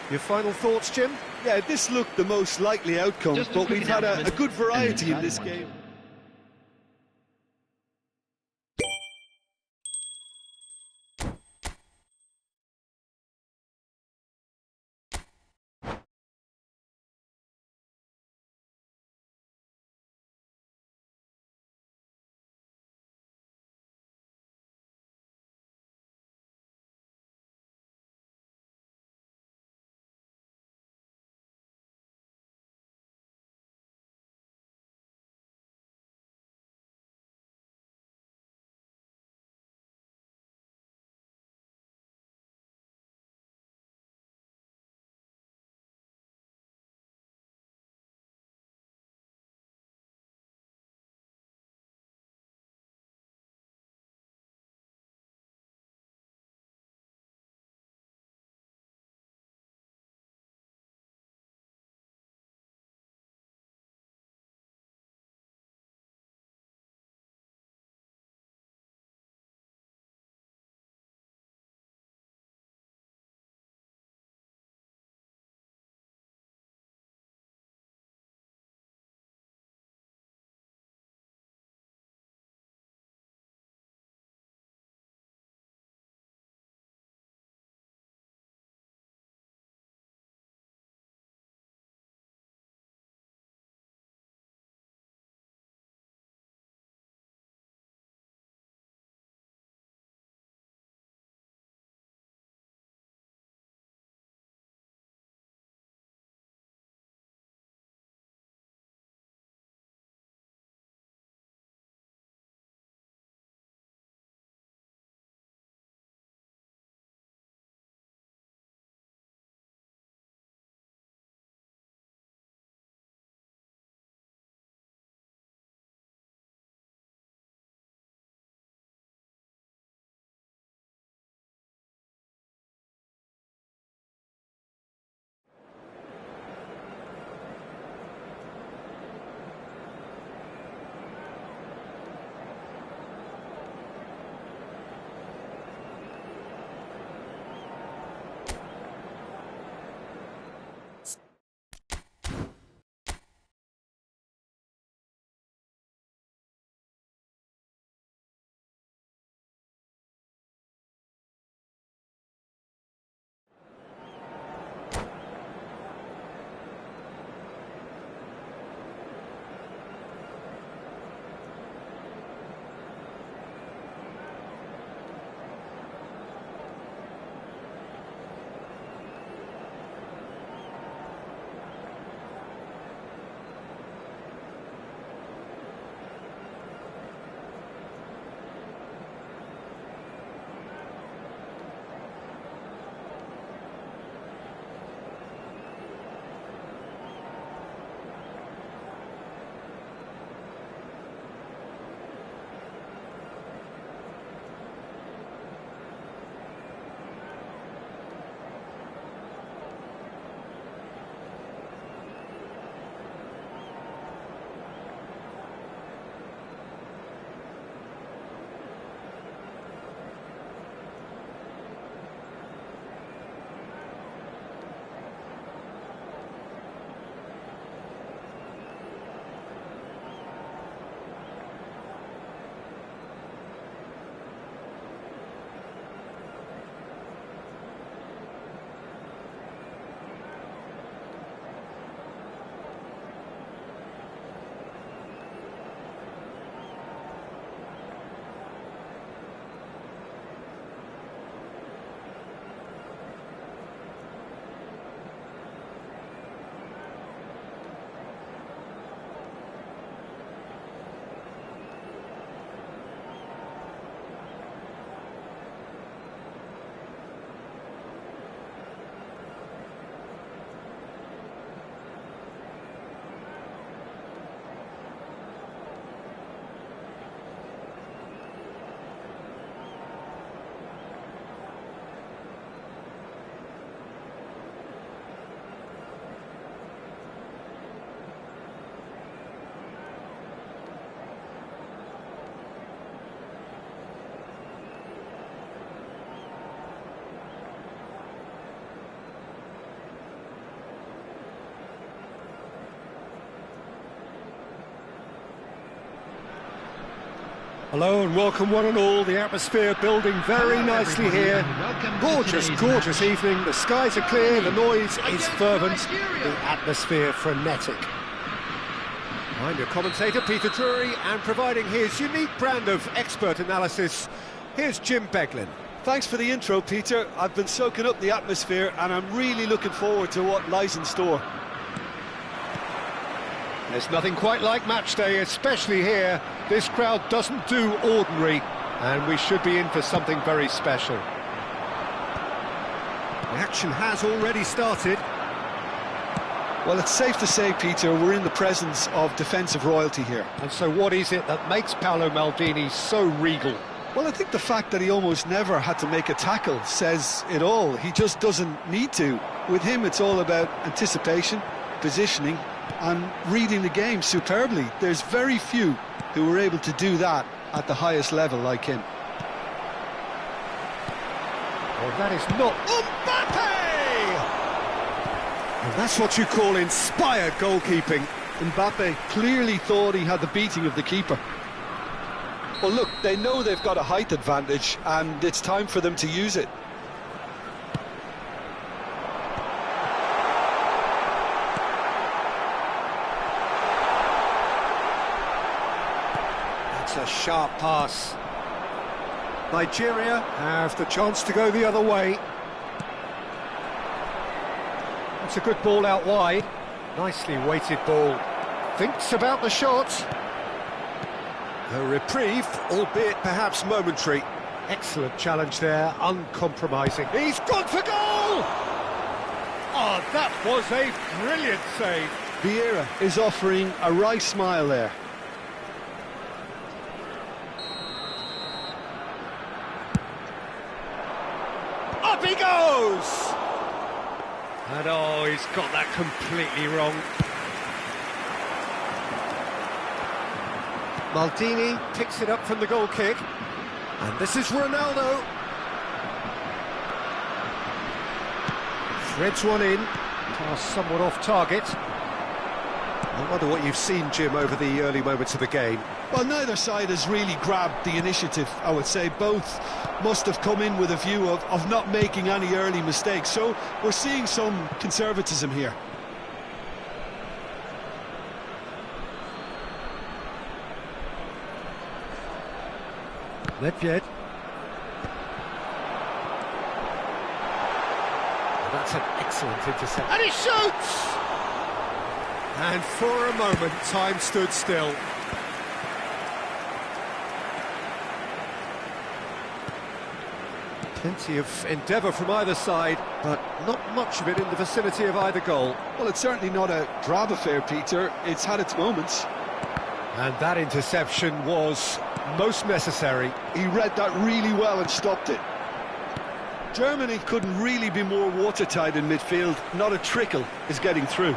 Your final thoughts, Jim? Yeah, this looked the most likely outcome, but we've had a good variety in this game. Hello and welcome one and all. The atmosphere building very nicely here. Gorgeous, gorgeous evening. The skies are clear, the noise is fervent, the atmosphere frenetic. I'm your commentator, Peter Drury, and providing his unique brand of expert analysis, here's Jim Beglin. Thanks for the intro, Peter. I've been soaking up the atmosphere and I'm really looking forward to what lies in store. There's nothing quite like match day, especially here. This crowd doesn't do ordinary, and we should be in for something very special. The action has already started. Well, it's safe to say, Peter, we're in the presence of defensive royalty here. And so what is it that makes Paolo Maldini so regal? Well, I think the fact that he almost never had to make a tackle says it all. He just doesn't need to. With him, it's all about anticipation, positioning, and reading the game superbly. There's very few who were able to do that at the highest level like him. Well, that is not Mbappe! And that's what you call inspired goalkeeping. Mbappe clearly thought he had the beating of the keeper. Well, look, they know they've got a height advantage, and it's time for them to use it. A sharp pass. Nigeria have the chance to go the other way. That's a good ball out wide. Nicely weighted ball. Thinks about the shot. A reprieve, albeit perhaps momentary. Excellent challenge there, uncompromising. He's gone for goal! Oh, that was a brilliant save. Vieira is offering a wry smile there. Up he goes! And oh, he's got that completely wrong. Maldini picks it up from the goal kick. And this is Ronaldo. Threads one in. Pass somewhat off target. I wonder what you've seen, Jim, over the early moments of the game. Well, neither side has really grabbed the initiative, I would say. Both must have come in with a view of not making any early mistakes. So we're seeing some conservatism here. Nedved. That's an excellent intercept. And he shoots! And for a moment, time stood still. Plenty of endeavour from either side, but not much of it in the vicinity of either goal. Well, it's certainly not a drab affair, Peter. It's had its moments. And that interception was most necessary. He read that really well and stopped it. Germany couldn't really be more watertight in midfield. Not a trickle is getting through.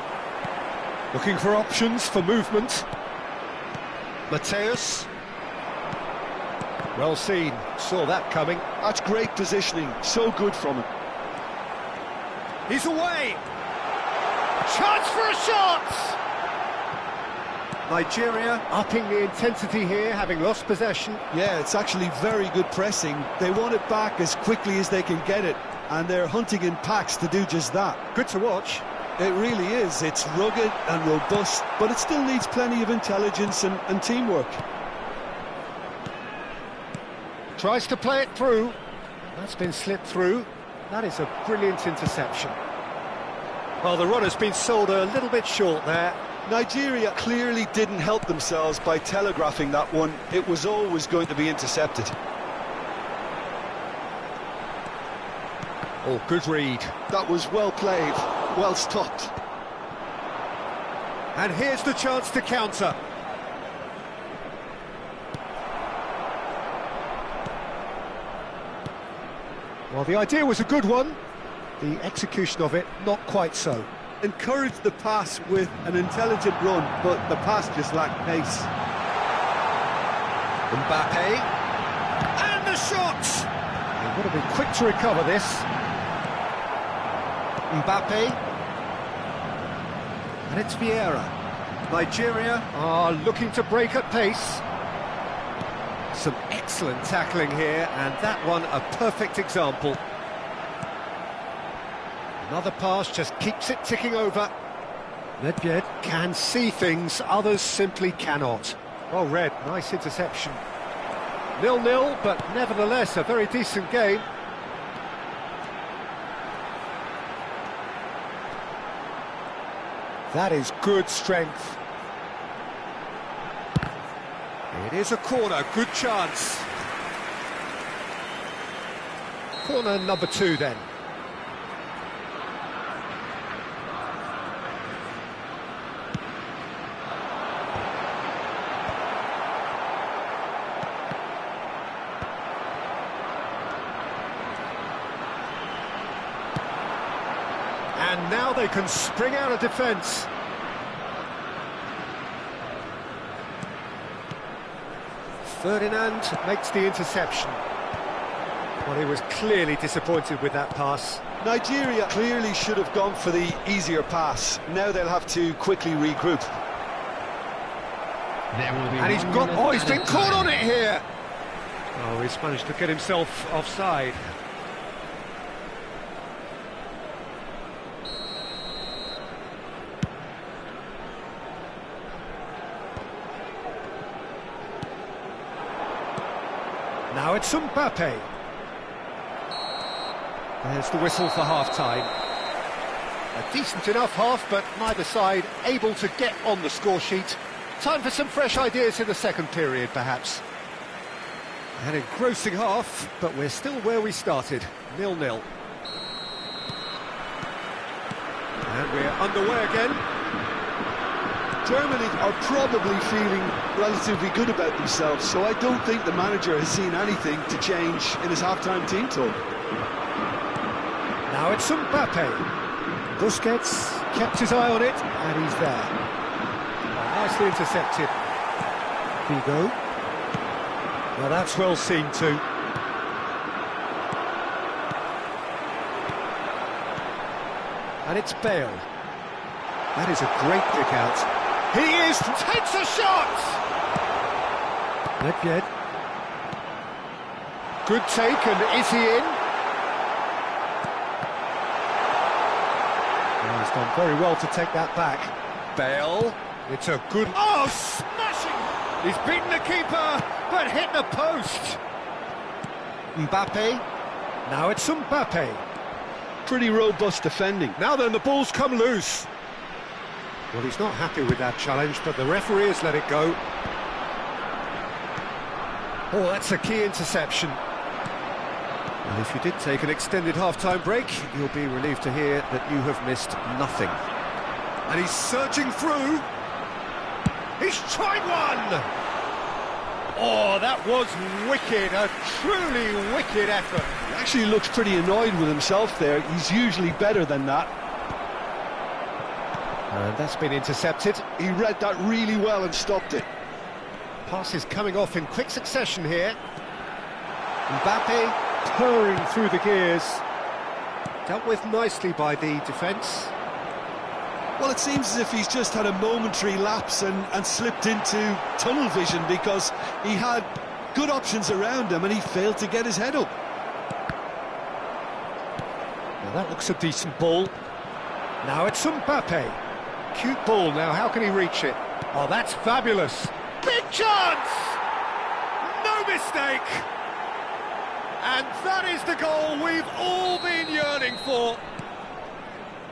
Looking for options for movement. Mateus. Well seen, saw that coming. That's great positioning, so good from him. He's away! Chance for a shot! Nigeria upping the intensity here, having lost possession. Yeah, it's actually very good pressing. They want it back as quickly as they can get it, and they're hunting in packs to do just that. Good to watch. It really is. It's rugged and robust, but it still needs plenty of intelligence and teamwork. Tries to play it through. That's been slipped through. That is a brilliant interception. Well, the runner's been sold a little bit short there. Nigeria clearly didn't help themselves by telegraphing that one. It was always going to be intercepted. Oh, good read. That was well played, well stopped. And here's the chance to counter. Well, the idea was a good one. The execution of it, not quite so. Encouraged the pass with an intelligent run, but the pass just lacked pace. Mbappe. And the shot! They've got to be quick to recover this. Mbappe. And it's Vieira. Nigeria are looking to break at pace. Some excellent tackling here, and that one a perfect example. Another pass just keeps it ticking over. Nedved can see things others simply cannot. Well read, nice interception. 0-0, but nevertheless a very decent game. That is good strength. It is a corner, good chance. Corner number 2 then. And now they can spring out of defence. Ferdinand makes the interception. Well, he was clearly disappointed with that pass. Nigeria clearly should have gone for the easier pass. Now they'll have to quickly regroup. And he's got... Oh, he's been caught on it here! Oh, he's managed to get himself offside. Now it's Mbappe. There's the whistle for half-time. A decent enough half, but neither side able to get on the score sheet. Time for some fresh ideas in the second period, perhaps. An engrossing half, but we're still where we started, 0-0. And we're underway again. Germany are probably feeling relatively good about themselves, so I don't think the manager has seen anything to change in his half-time team talk. Now it's Mbappe. Busquets kept his eye on it, and he's there. Oh, nicely intercepted. Figo. Well, that's well seen too. And it's Bale. That is a great kick out. He takes a shot! Nedved. Good take, and is he in? Well, he's done very well to take that back. Bale, it's a good... Oh, smashing! He's beaten the keeper, but hit the post. Mbappe. Now it's Mbappe. Pretty robust defending. Now then, the ball's come loose. Well, he's not happy with that challenge, but the referee has let it go. Oh, that's a key interception. Well, if you did take an extended half-time break, you'll be relieved to hear that you have missed nothing. And he's surging through. He's tried one! Oh, that was wicked, a truly wicked effort. He actually looks pretty annoyed with himself there. He's usually better than that. And that's been intercepted. He read that really well and stopped it. Passes coming off in quick succession here. Mbappe purring through the gears. Dealt with nicely by the defence. Well, it seems as if he's just had a momentary lapse and slipped into tunnel vision, because he had good options around him and he failed to get his head up. Now that looks a decent ball. Now it's Mbappe. Cute ball now, how can he reach it? Oh, that's fabulous. Big chance! No mistake! And that is the goal we've all been yearning for.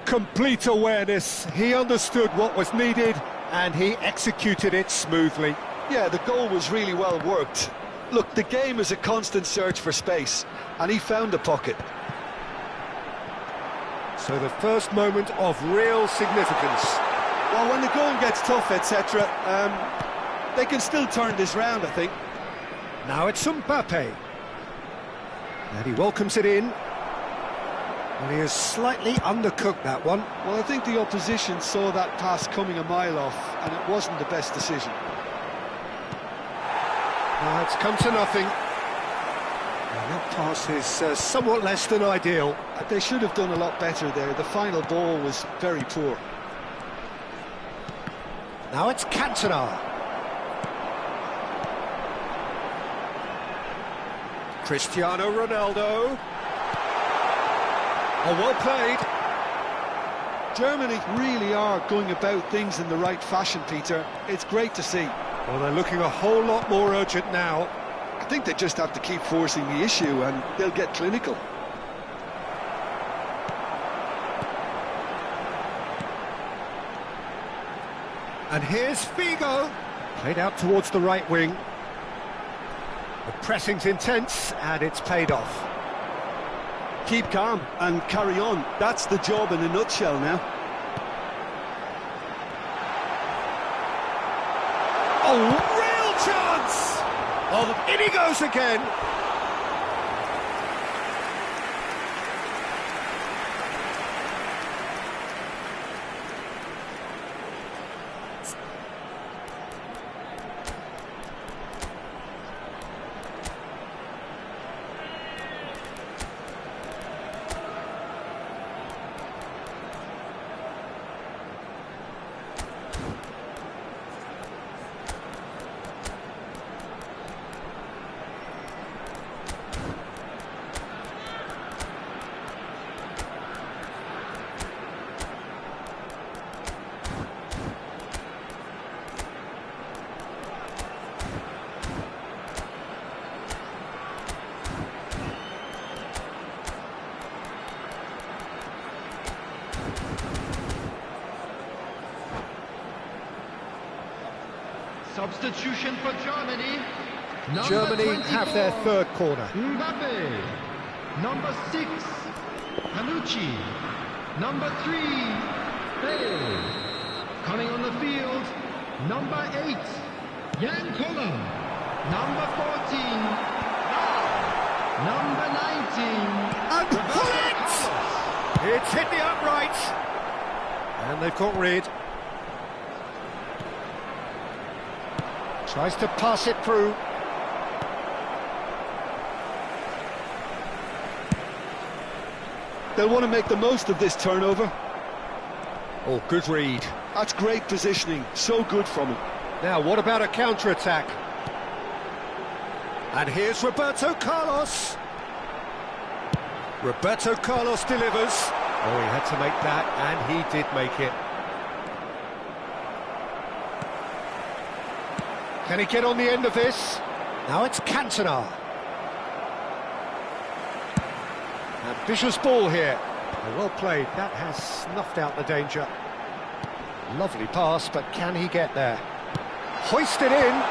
Complete awareness, he understood what was needed and he executed it smoothly. Yeah, the goal was really well worked. Look, the game is a constant search for space, and he found a pocket. So the first moment of real significance. Well, when the going gets tough, etc., they can still turn this round, I think. Now it's Mbappe. And he welcomes it in. And he has slightly undercooked that one. Well, I think the opposition saw that pass coming a mile off, and it wasn't the best decision. It's come to nothing. And that pass is somewhat less than ideal. They should have done a lot better there. The final ball was very poor. Now it's Cantona. Cristiano Ronaldo. Oh, well played. Germany really are going about things in the right fashion, Peter. It's great to see. Well, they're looking a whole lot more urgent now. I think they just have to keep forcing the issue and they'll get clinical. And here's Figo. Played out towards the right wing. The pressing's intense and it's paid off. Keep calm and carry on. That's the job in a nutshell now. Oh, real chance! Oh, in he goes again. Substitution for Germany. Germany have their third corner. Mbappe. Number 6, Panucci. Number 3, Bale. Coming on the field, number 8, Jan Koller. Number 14, number 19. And pull it! It's hit the upright. And they've got rid. Tries to pass it through. They'll want to make the most of this turnover. Oh, good read. That's great positioning. So good from him. Now, what about a counter-attack? And here's Roberto Carlos. Roberto Carlos delivers. Oh, he had to make that, and he did make it. Can he get on the end of this? Now it's Cantona. Ambitious ball here. Oh, well played. That has snuffed out the danger. Lovely pass, but can he get there? Hoisted in.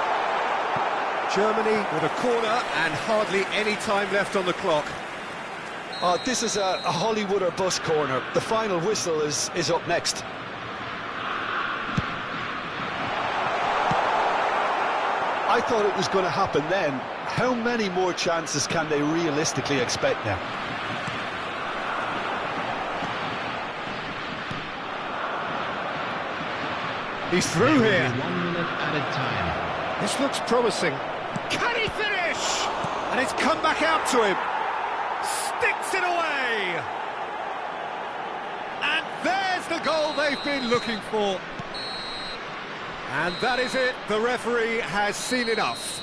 Germany with a corner and hardly any time left on the clock. This is a Hollywood or bust corner. The final whistle is up next. I thought it was going to happen then. How many more chances can they realistically expect now? He's through here. 1 minute added time. This looks promising. Can he finish? And it's come back out to him. Sticks it away. And there's the goal they've been looking for. And that is it. The referee has seen enough.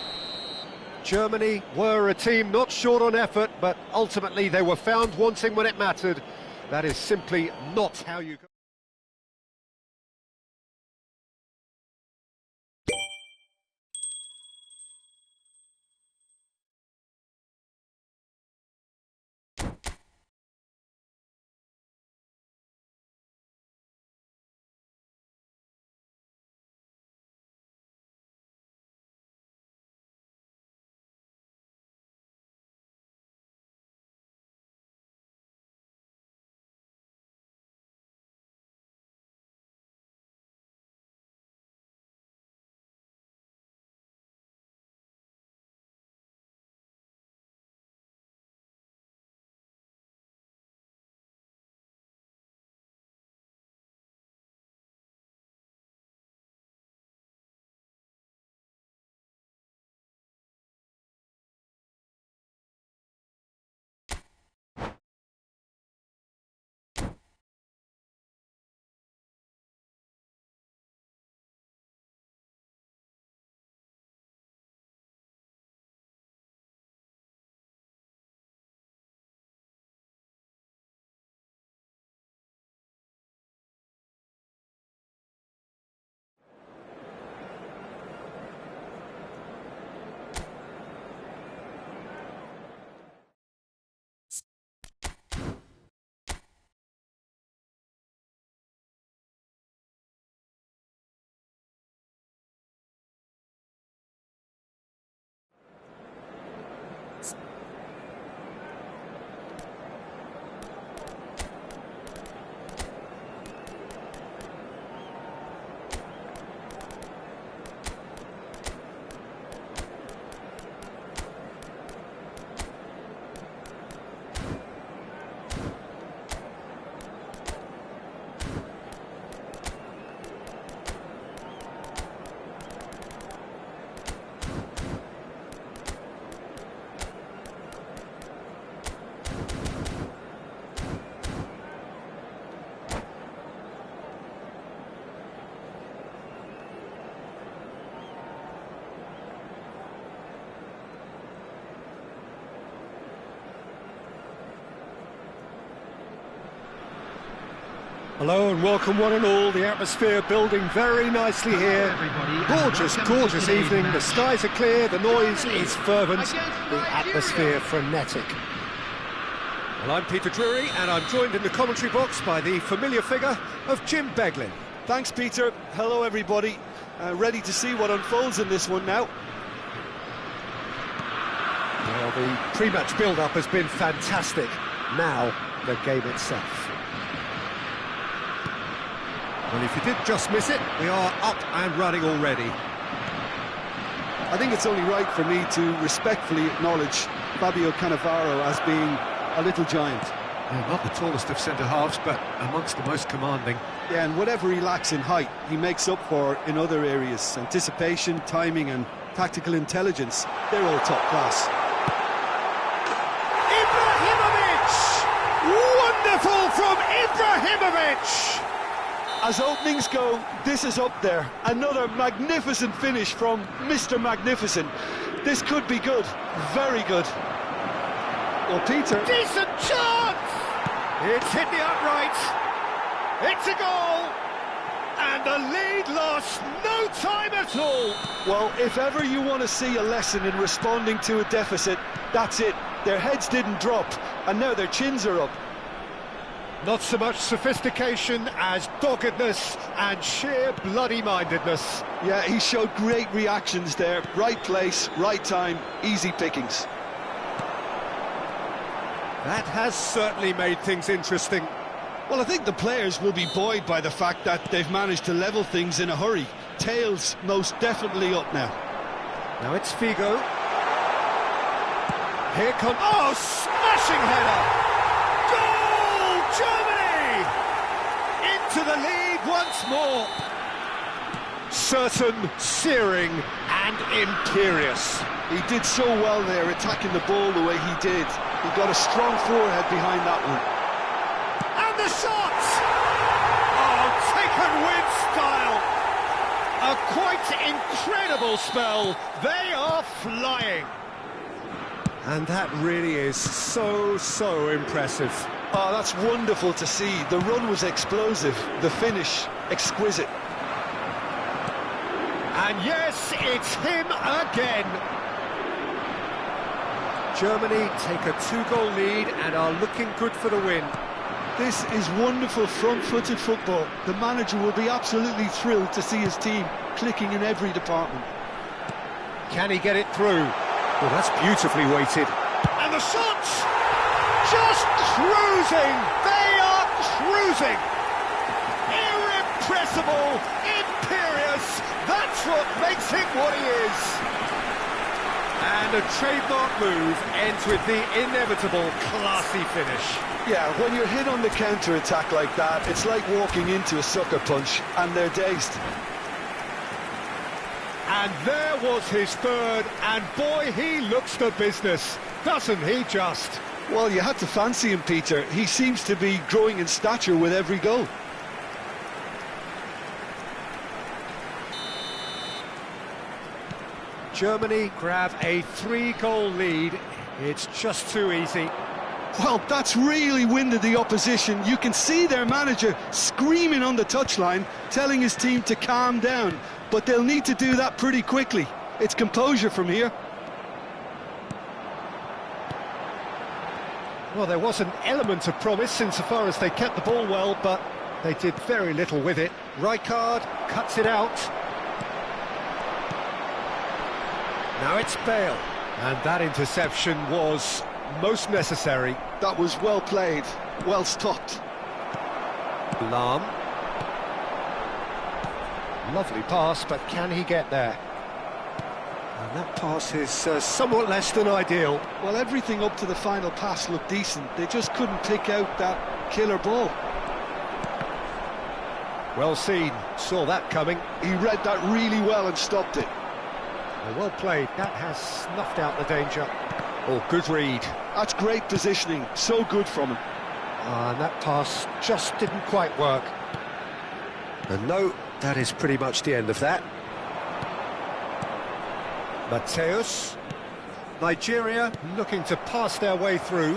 Germany were a team not short on effort, but ultimately they were found wanting when it mattered. That is simply not how you go. Hello and welcome one and all. The atmosphere building very nicely here. Gorgeous, gorgeous evening. The skies are clear, the noise is fervent, the atmosphere frenetic. Well, I'm Peter Drury and I'm joined in the commentary box by the familiar figure of Jim Beglin. Thanks, Peter. Hello, everybody. Ready to see what unfolds in this one now. Well, the pre-match build-up has been fantastic. Now, the game itself. Well, if you did just miss it, we are up and running already. I think it's only right for me to respectfully acknowledge Fabio Cannavaro as being a little giant. Yeah, not the tallest of centre-halves, but amongst the most commanding. Yeah, and whatever he lacks in height, he makes up for in other areas. Anticipation, timing and tactical intelligence, they're all top class. Ibrahimovic! Wonderful from Ibrahimovic! As openings go, this is up there. Another magnificent finish from Mr. Magnificent. This could be good, very good. Well, Peter... Decent chance! It's hit the upright. It's a goal! And the lead lost no time at all. Well, if ever you want to see a lesson in responding to a deficit, that's it. Their heads didn't drop, and now their chins are up. Not so much sophistication as doggedness and sheer bloody-mindedness. Yeah, he showed great reactions there. Right place, right time, easy pickings. That has certainly made things interesting. Well, I think the players will be buoyed by the fact that they've managed to level things in a hurry. Tails most definitely up now. Now it's Figo. Here comes... Oh, smashing header! Germany! Into the lead once more. Certain, searing and imperious. He did so well there, attacking the ball the way he did. He got a strong forehead behind that one. And the shot! Oh, taken with style. A quite incredible spell. They are flying. And that really is so impressive. Oh, that's wonderful to see. The run was explosive, the finish exquisite. And yes, it's him again. Germany take a 2-goal lead and are looking good for the win. This is wonderful front-footed football. The manager will be absolutely thrilled to see his team clicking in every department. Can he get it through? Well, that's beautifully weighted. And the shot! Just cruising! They are cruising! Irrepressible, imperious, that's what makes him what he is. And a trademark move ends with the inevitable classy finish. Yeah, when you're hit on the counter-attack like that, it's like walking into a sucker punch, and they're dazed. And there was his third, and boy, he looks the business, doesn't he just? Well, you had to fancy him, Peter. He seems to be growing in stature with every goal. Germany grab a 3-goal lead. It's just too easy. Well, that's really winded the opposition. You can see their manager screaming on the touchline, telling his team to calm down. But they'll need to do that pretty quickly. It's composure from here. Well, there was an element of promise insofar as they kept the ball well, but they did very little with it. Rijkaard cuts it out. Now it's Bale. And that interception was most necessary. That was well played, well stopped. Lahm. Lovely pass, but can he get there? And that pass is somewhat less than ideal. Well, everything up to the final pass looked decent. They just couldn't pick out that killer ball. Well seen, saw that coming. He read that really well and stopped it. Well played, that has snuffed out the danger. Oh, good read. That's great positioning, so good from him. And that pass just didn't quite work. And no, that is pretty much the end of that. Mateus. Nigeria looking to pass their way through.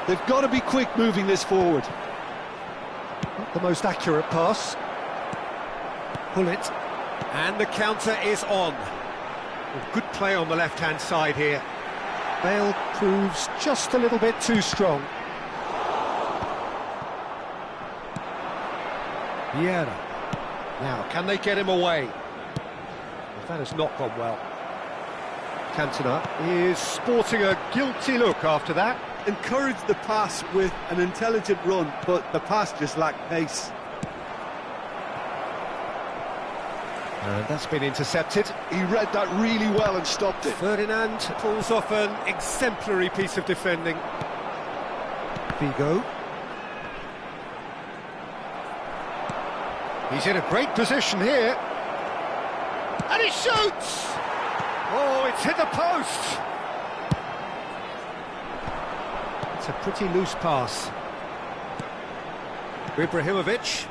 They've got to be quick moving this forward. Not the most accurate pass. Pull it. And the counter is on. Well, good play on the left-hand side here. Bale proves just a little bit too strong. Vieira. Now, can they get him away? Well, that has not gone well. Cantona is sporting a guilty look after that. Encouraged the pass with an intelligent run, but the pass just lacked pace. And that's been intercepted. He read that really well and stopped it. Ferdinand pulls off an exemplary piece of defending. Figo. He's in a great position here. And he shoots! Oh, it's hit the post! It's a pretty loose pass. Ibrahimovic.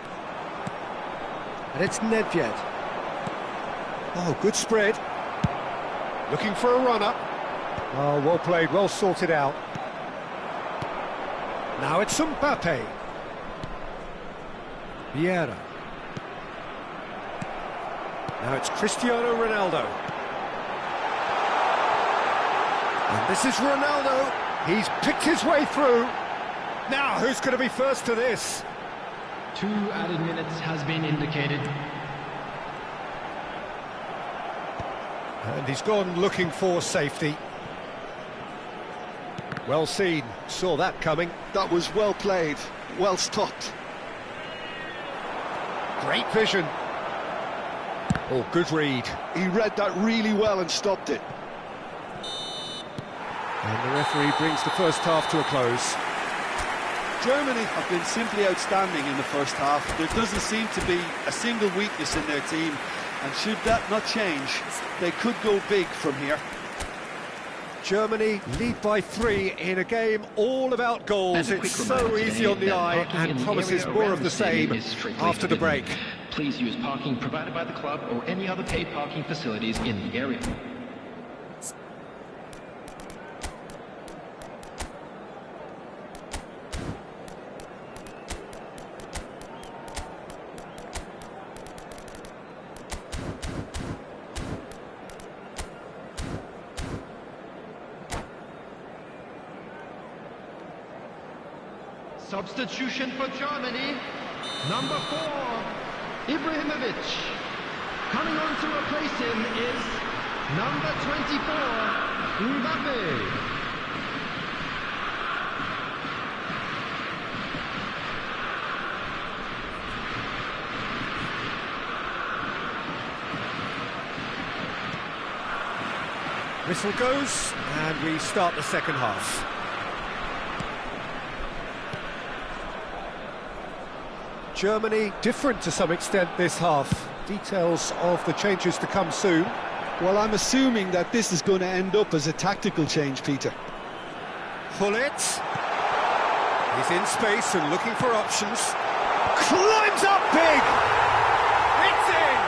And it's Nedved. Oh, good spread. Looking for a run-up. Oh, well played, well sorted out. Now it's Mbappe. Vieira. Now it's Cristiano Ronaldo. And this is Ronaldo. He's picked his way through. Now, who's going to be first to this? 2 added minutes has been indicated. And he's gone looking for safety. Well seen, saw that coming. That was well played, well stopped. Great vision. Oh, good read. He read that really well and stopped it. And the referee brings the first half to a close. Germany have been simply outstanding in the first half. There doesn't seem to be a single weakness in their team, and should that not change, they could go big from here. Germany lead by 3 in a game all about goals. It's so easy on the eye and promises more of the same after the break. Please use parking provided by the club or any other paid parking facilities in the area. Substitution for Germany, number 4, Ibrahimovic. Coming on to replace him is number 24, Mbappe. Whistle goes, and we start the second half. Germany different to some extent this half. Details of the changes to come soon. Well, I'm assuming that this is going to end up as a tactical change, Peter. Pull it. He's in space and looking for options. Climbs up big! It's in!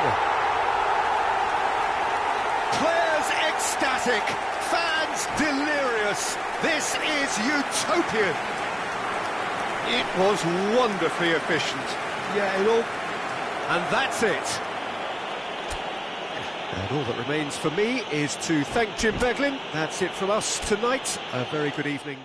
Players ecstatic, fans delirious. This is utopian. It was wonderfully efficient. Yeah, it all... And that's it. And all that remains for me is to thank Jim Beglin. That's it from us tonight. A very good evening.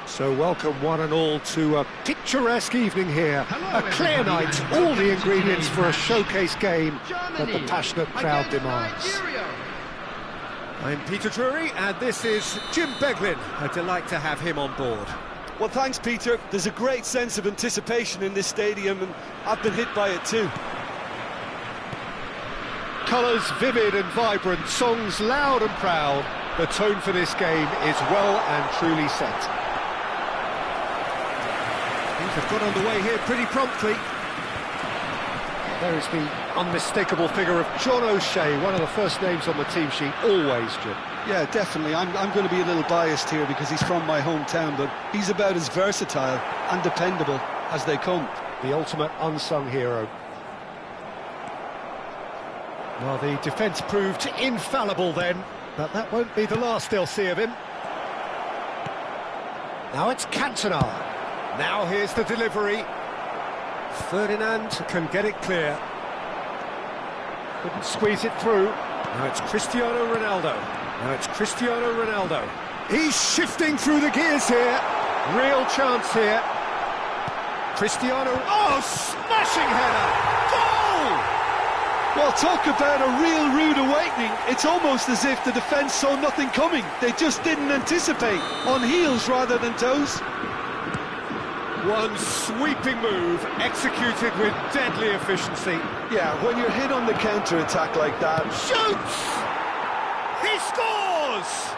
So welcome one and all to a picturesque evening here. Hello, A clear everybody. night, all the ingredients for a showcase game that the Germany passionate crowd against demands. Nigeria. I'm Peter Drury and this is Jim Beglin. A delight to have him on board. Well, thanks, Peter. There's a great sense of anticipation in this stadium, and I've been hit by it too. Colours vivid and vibrant, songs loud and proud. The tone for this game is well and truly set. Things have got underway here pretty promptly. There is the unmistakable figure of John O'Shea, one of the first names on the team sheet, always, Jim. Yeah, definitely. I'm going to be a little biased here because he's from my hometown, but he's about as versatile and dependable as they come. The ultimate unsung hero. Well, the defence proved infallible then, but that won't be the last they'll see of him. Now it's Cantona. Now here's the delivery. Ferdinand can get it clear. Couldn't squeeze it through. Now it's Cristiano Ronaldo. Now it's Cristiano Ronaldo. He's shifting through the gears here. Real chance here. Cristiano. Oh, smashing header! Goal! Well, talk about a real rude awakening. It's almost as if the defence saw nothing coming. They just didn't anticipate. On heels rather than toes. One sweeping move, executed with deadly efficiency. Yeah, when you're hit on the counter-attack like that... Shoots! He scores!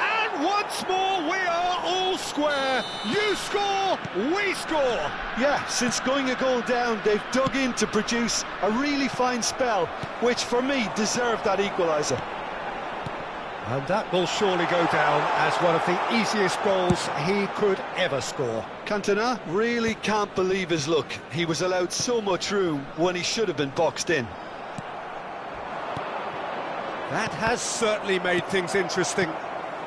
And once more we are all square. You score, we score. Yeah, since going a goal down, they've dug in to produce a really fine spell, which for me deserved that equaliser. And that will surely go down as one of the easiest goals he could ever score. Cantona really can't believe his luck. He was allowed so much room when he should have been boxed in. That has certainly made things interesting.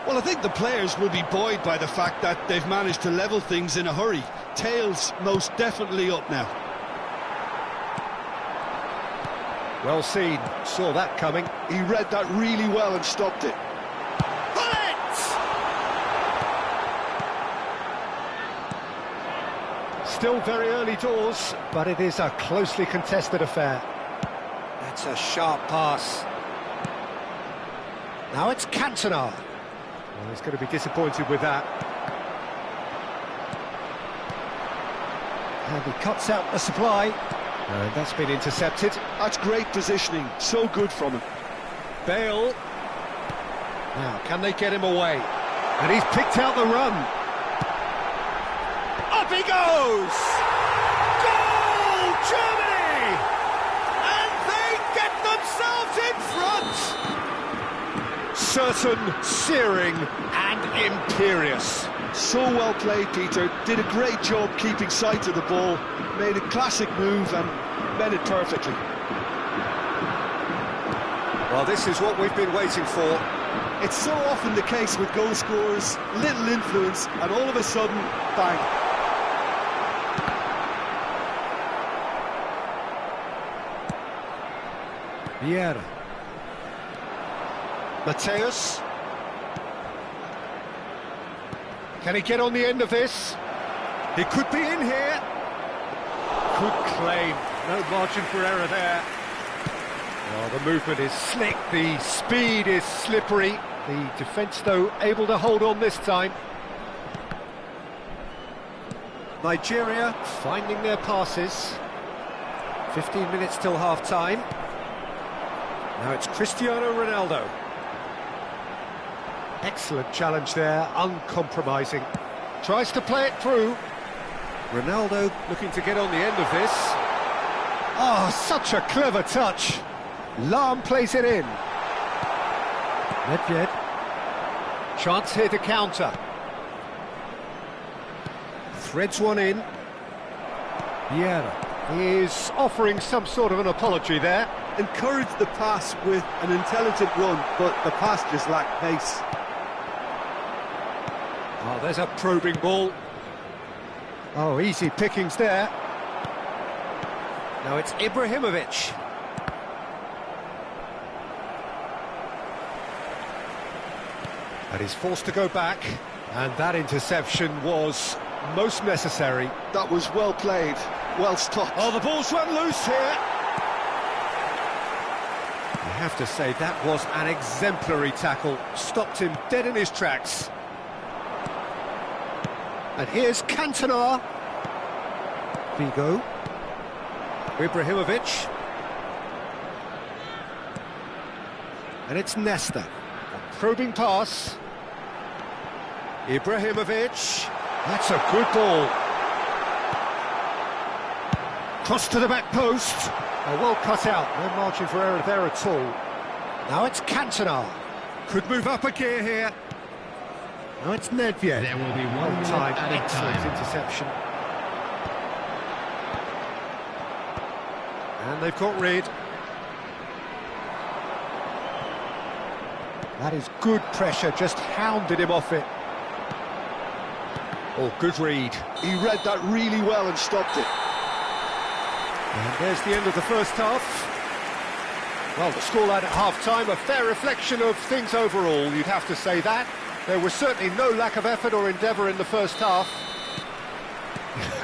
Well, I think the players will be buoyed by the fact that they've managed to level things in a hurry. Tails most definitely up now. Well seen, saw that coming. He read that really well and stopped it. Pull it! Still very early doors, but it is a closely contested affair. That's a sharp pass. Now it's Cantona. Well, he's going to be disappointed with that. And he cuts out the supply. And that's been intercepted. That's great positioning, so good from him. Bale. Now, can they get him away? And he's picked out the run. Up he goes! Goal, Germany! And they get themselves in front! Certain, searing, and imperious. So well played, Peter. Did a great job keeping sight of the ball. Made a classic move and met it perfectly. Well, this is what we've been waiting for. It's so often the case with goal scorers, little influence, and all of a sudden, bang. Vieira. Mateus. Can he get on the end of this? He could be in here. Good claim. No margin for error there. Well, the movement is slick. The speed is slippery. The defence, though, able to hold on this time. Nigeria finding their passes. 15 minutes till half-time. Now it's Cristiano Ronaldo. Excellent challenge there, uncompromising. Tries to play it through. Ronaldo looking to get on the end of this. Oh, such a clever touch. Lahm plays it in. Nedved. Chance here to counter. Threads one in. Vieira is offering some sort of an apology there. Encouraged the pass with an intelligent run, but the pass just lacked pace. Oh, there's a probing ball. Oh, easy pickings there. Now it's Ibrahimovic. And he's forced to go back. And that interception was most necessary. That was well played, well stopped. Oh, the ball's run loose here. You have to say that was an exemplary tackle. Stopped him dead in his tracks. And here's Cantona. Figo. Ibrahimovic. And it's Nesta. A probing pass. Ibrahimovic. That's a good ball. Cross to the back post. Oh, well cut out. No margin for error there at all. Now it's Cantona. Could move up a gear here. Now it's Nedved. There will be one minute time. at a Excellent time. interception. And they've got Reed. That is good pressure, just hounded him off it. Oh, good read. He read that really well and stopped it. And there's the end of the first half. Well, the scoreline at half-time, a fair reflection of things overall, you'd have to say that. There was certainly no lack of effort or endeavour in the first half.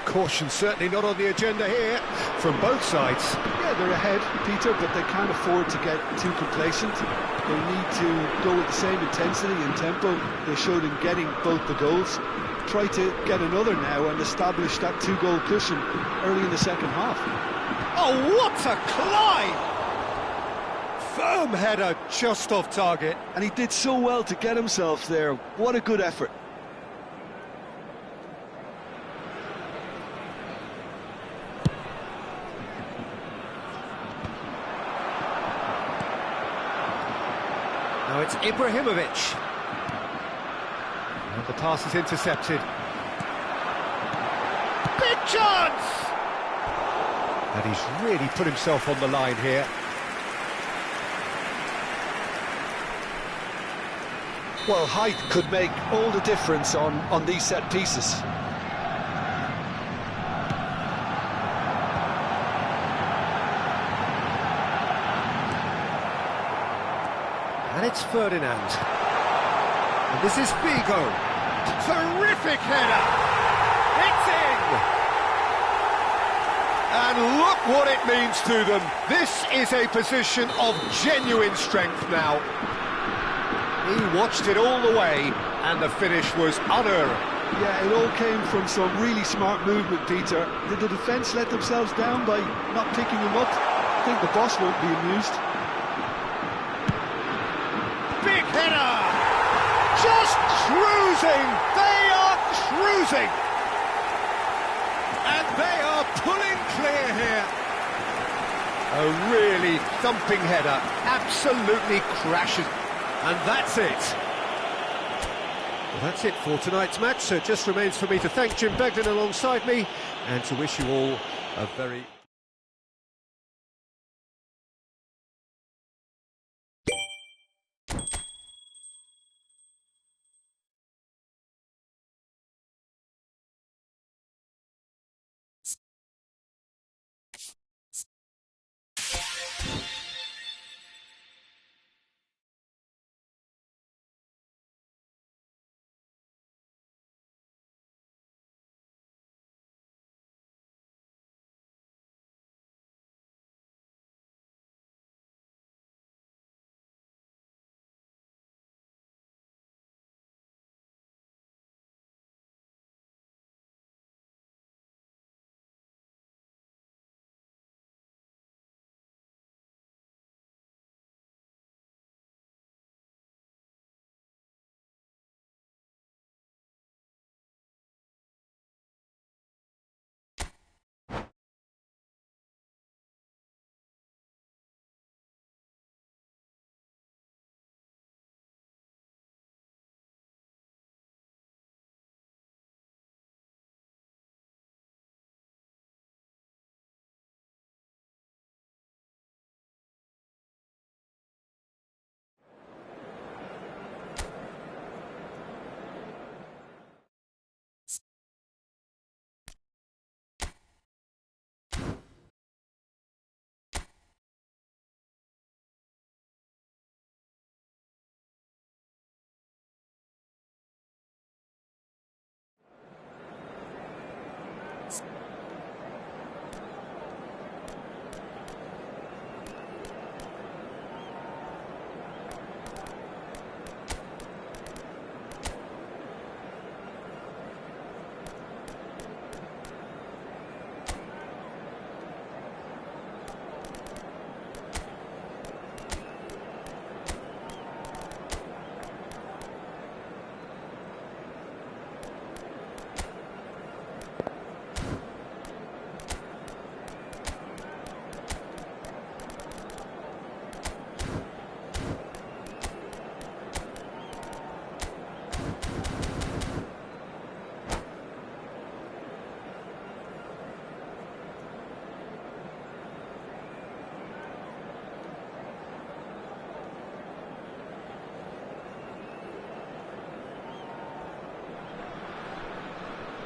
Caution certainly not on the agenda here, from both sides. Yeah, they're ahead, Peter, but they can't afford to get too complacent. They need to go with the same intensity and tempo they showed in getting both the goals. Try to get another now and establish that two-goal cushion early in the second half. Oh, what a climb! Firm header just off target. And he did so well to get himself there. What a good effort. Now it's Ibrahimovic. And the pass is intercepted. Big chance! And he's really put himself on the line here. Well, height could make all the difference on these set pieces. And it's Ferdinand. And this is Figo. Terrific header! It's in! And look what it means to them. This is a position of genuine strength now. He watched it all the way, and the finish was unerring. Yeah, it all came from some really smart movement, Peter. Did the defence let themselves down by not picking him up? I think the boss won't be amused. Big header! Just cruising! They are cruising! And they are pulling clear here. A really thumping header, absolutely crashes. And that's it. Well, that's it for tonight's match, so it just remains for me to thank Jim Begden alongside me and to wish you all a very...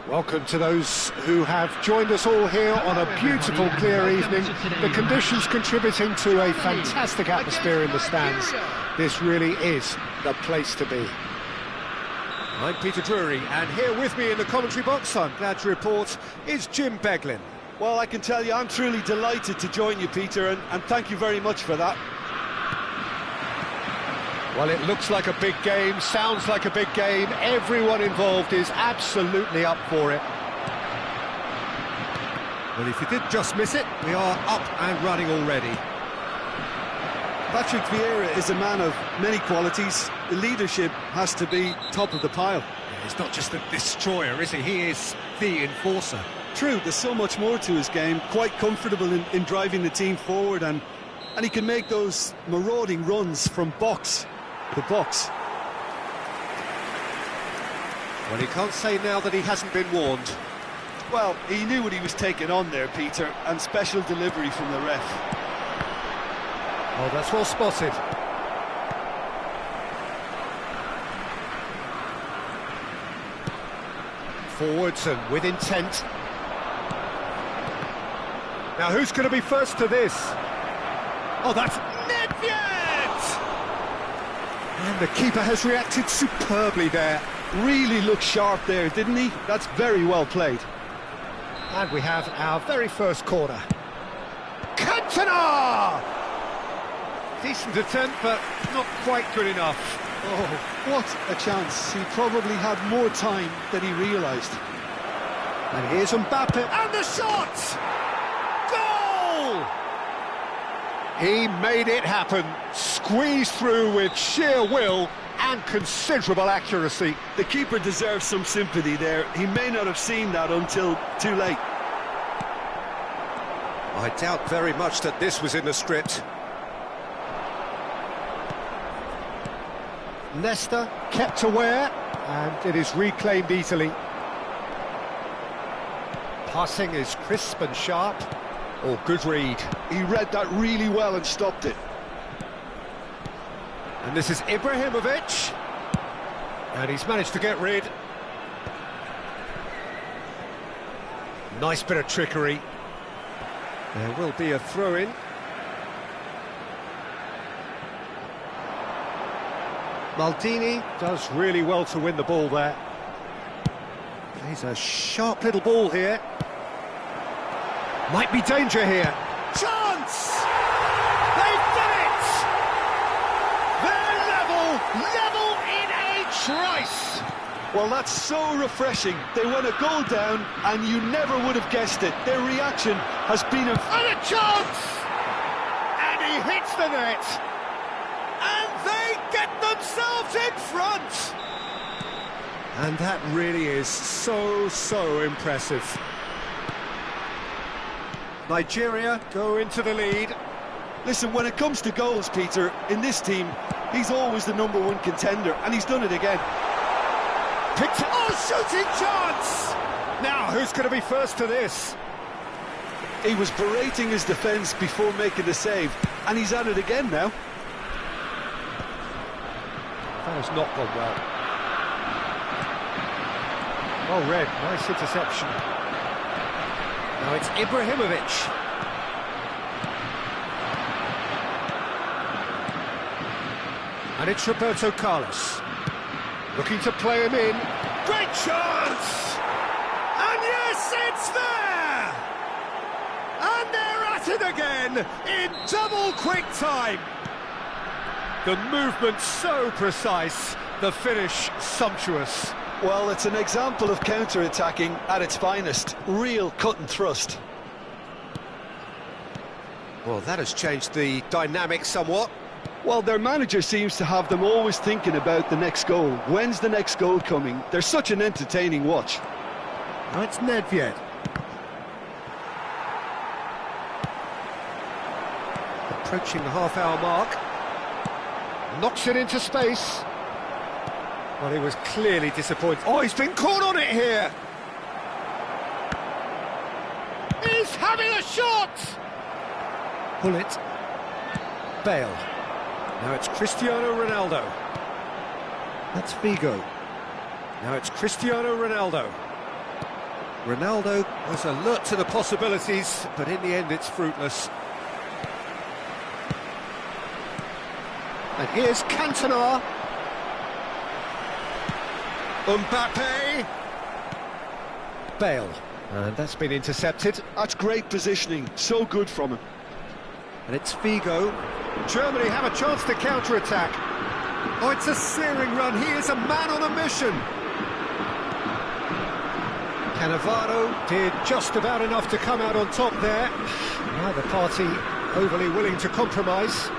Welcome to those who have joined us all here on a beautiful, clear evening. The conditions contributing to a fantastic atmosphere in the stands. This really is the place to be. I'm Peter Drury, and here with me in the commentary box, I'm glad to report, is Jim Beglin. Well, I can tell you, I'm truly delighted to join you, Peter, and thank you very much for that. Well, it looks like a big game, sounds like a big game. Everyone involved is absolutely up for it. Well, if you did just miss it, we are up and running already. Patrick Vieira is a man of many qualities. The leadership has to be top of the pile. Yeah, he's not just a destroyer, is he? He is the enforcer. True, there's so much more to his game. Quite comfortable in driving the team forward, and he can make those marauding runs from box to box. Well, he can't say now that he hasn't been warned. Well, he knew what he was taking on there, Peter, and special delivery from the ref. Oh, that's well spotted. Forwards and with intent. Now, who's going to be first to this? Oh, that's Nedved! And the keeper has reacted superbly there. Really looked sharp there, didn't he? That's very well played. And we have our very first corner. Cantona! Decent attempt, but not quite good enough. Oh, what a chance. He probably had more time than he realised. And here's Mbappe, and the shot! Goal! He made it happen, squeezed through with sheer will and considerable accuracy. The keeper deserves some sympathy there. He may not have seen that until too late. I doubt very much that this was in the script. Nesta kept aware, and it is reclaimed easily. Passing is crisp and sharp. Oh, good read. He read that really well and stopped it. And this is Ibrahimovic. And he's managed to get rid. Nice bit of trickery. There will be a throw-in. Maldini does really well to win the ball there. Plays a sharp little ball here. Might be danger here. Chance! They've done it! They're level in a trice! Well, that's so refreshing. They went a goal down, and you never would have guessed it. Their reaction has been And a chance! And he hits the net! And they get themselves in front! And that really is so impressive. Nigeria go into the lead. Listen, when it comes to goals, Peter, in this team, he's always the #1 contender, and he's done it again. Shooting chance! Now, who's going to be first to this? He was berating his defence before making the save, and he's at it again now. That has not gone well. Well read, nice interception. Now it's Ibrahimovic. And it's Roberto Carlos. Looking to play him in. Great chance! And yes, it's there! And they're at it again in double quick time. The movement so precise, the finish sumptuous. Well, it's an example of counter-attacking at its finest. Real cut and thrust. Well, that has changed the dynamic somewhat. Well, their manager seems to have them always thinking about the next goal. When's the next goal coming? They're such an entertaining watch. Now it's Nedved. Approaching the half-hour mark. Knocks it into space. Well, he was clearly disappointed. Oh, he's been caught on it here! He's having a shot! Pull it. Bale. Now it's Cristiano Ronaldo. That's Figo. Now it's Cristiano Ronaldo. Ronaldo was alert to the possibilities, but in the end it's fruitless. And here's Cantona. Mbappe. Bale. And that's been intercepted. That's great positioning, so good from him. And it's Figo. Germany have a chance to counter-attack. Oh, it's a searing run. He is a man on a mission. Cannavaro did just about enough to come out on top there. Neither party overly willing to compromise.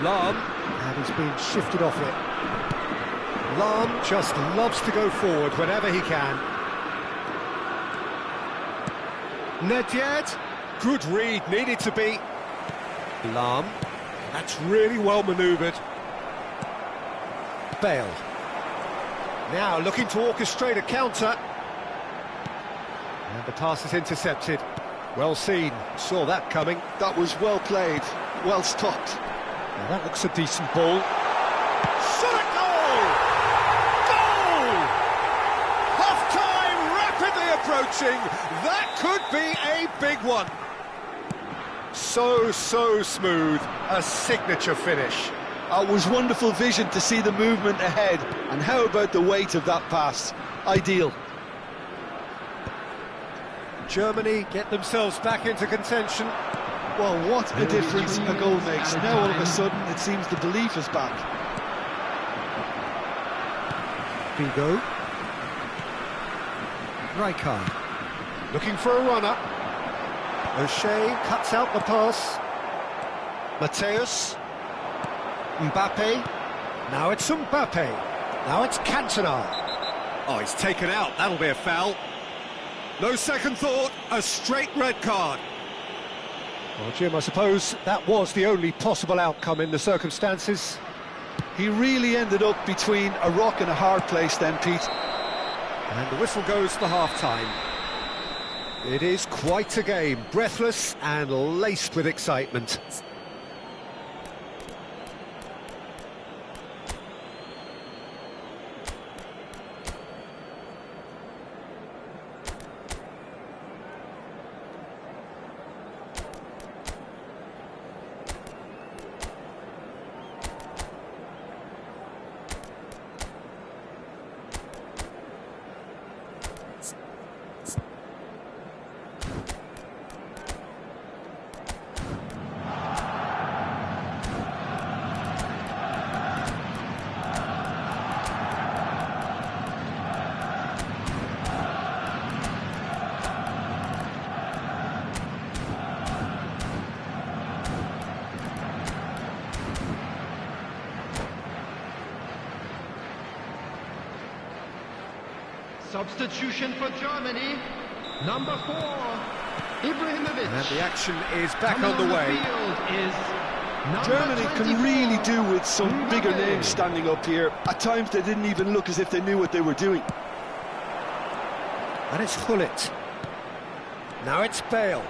Lahm, and he's been shifted off it. Lahm just loves to go forward whenever he can. Nedved, good read, needed to be. Lahm, that's really well manoeuvred. Bale. Now looking to orchestrate a counter. And the pass is intercepted. Well seen, saw that coming. That was well played, well stopped. Now that looks a decent ball. Shot at goal! Goal! Half-time rapidly approaching. That could be a big one. So smooth. A signature finish. It was wonderful vision to see the movement ahead. And how about the weight of that pass? Ideal. Germany get themselves back into contention. Well, what a difference a goal makes. Now all of a sudden it seems the belief is back. Figo. Rijkaard. Looking for a runner. O'Shea cuts out the pass. Mateus. Mbappe. Now it's Mbappe. Now it's Cantona. Oh, he's taken out. That'll be a foul. No second thought. A straight red card. Well, Jim, I suppose that was the only possible outcome in the circumstances. He really ended up between a rock and a hard place then, Pete. And the whistle goes for half-time. It is quite a game, breathless and laced with excitement. Substitution for Germany, number 4, Ibrahimovic. And the action is back Coming on the way. Field is Germany can 24, really do with some bigger Mbappe. names standing up here. At times they didn't even look as if they knew what they were doing. And it's Hullet. Now it's Bale.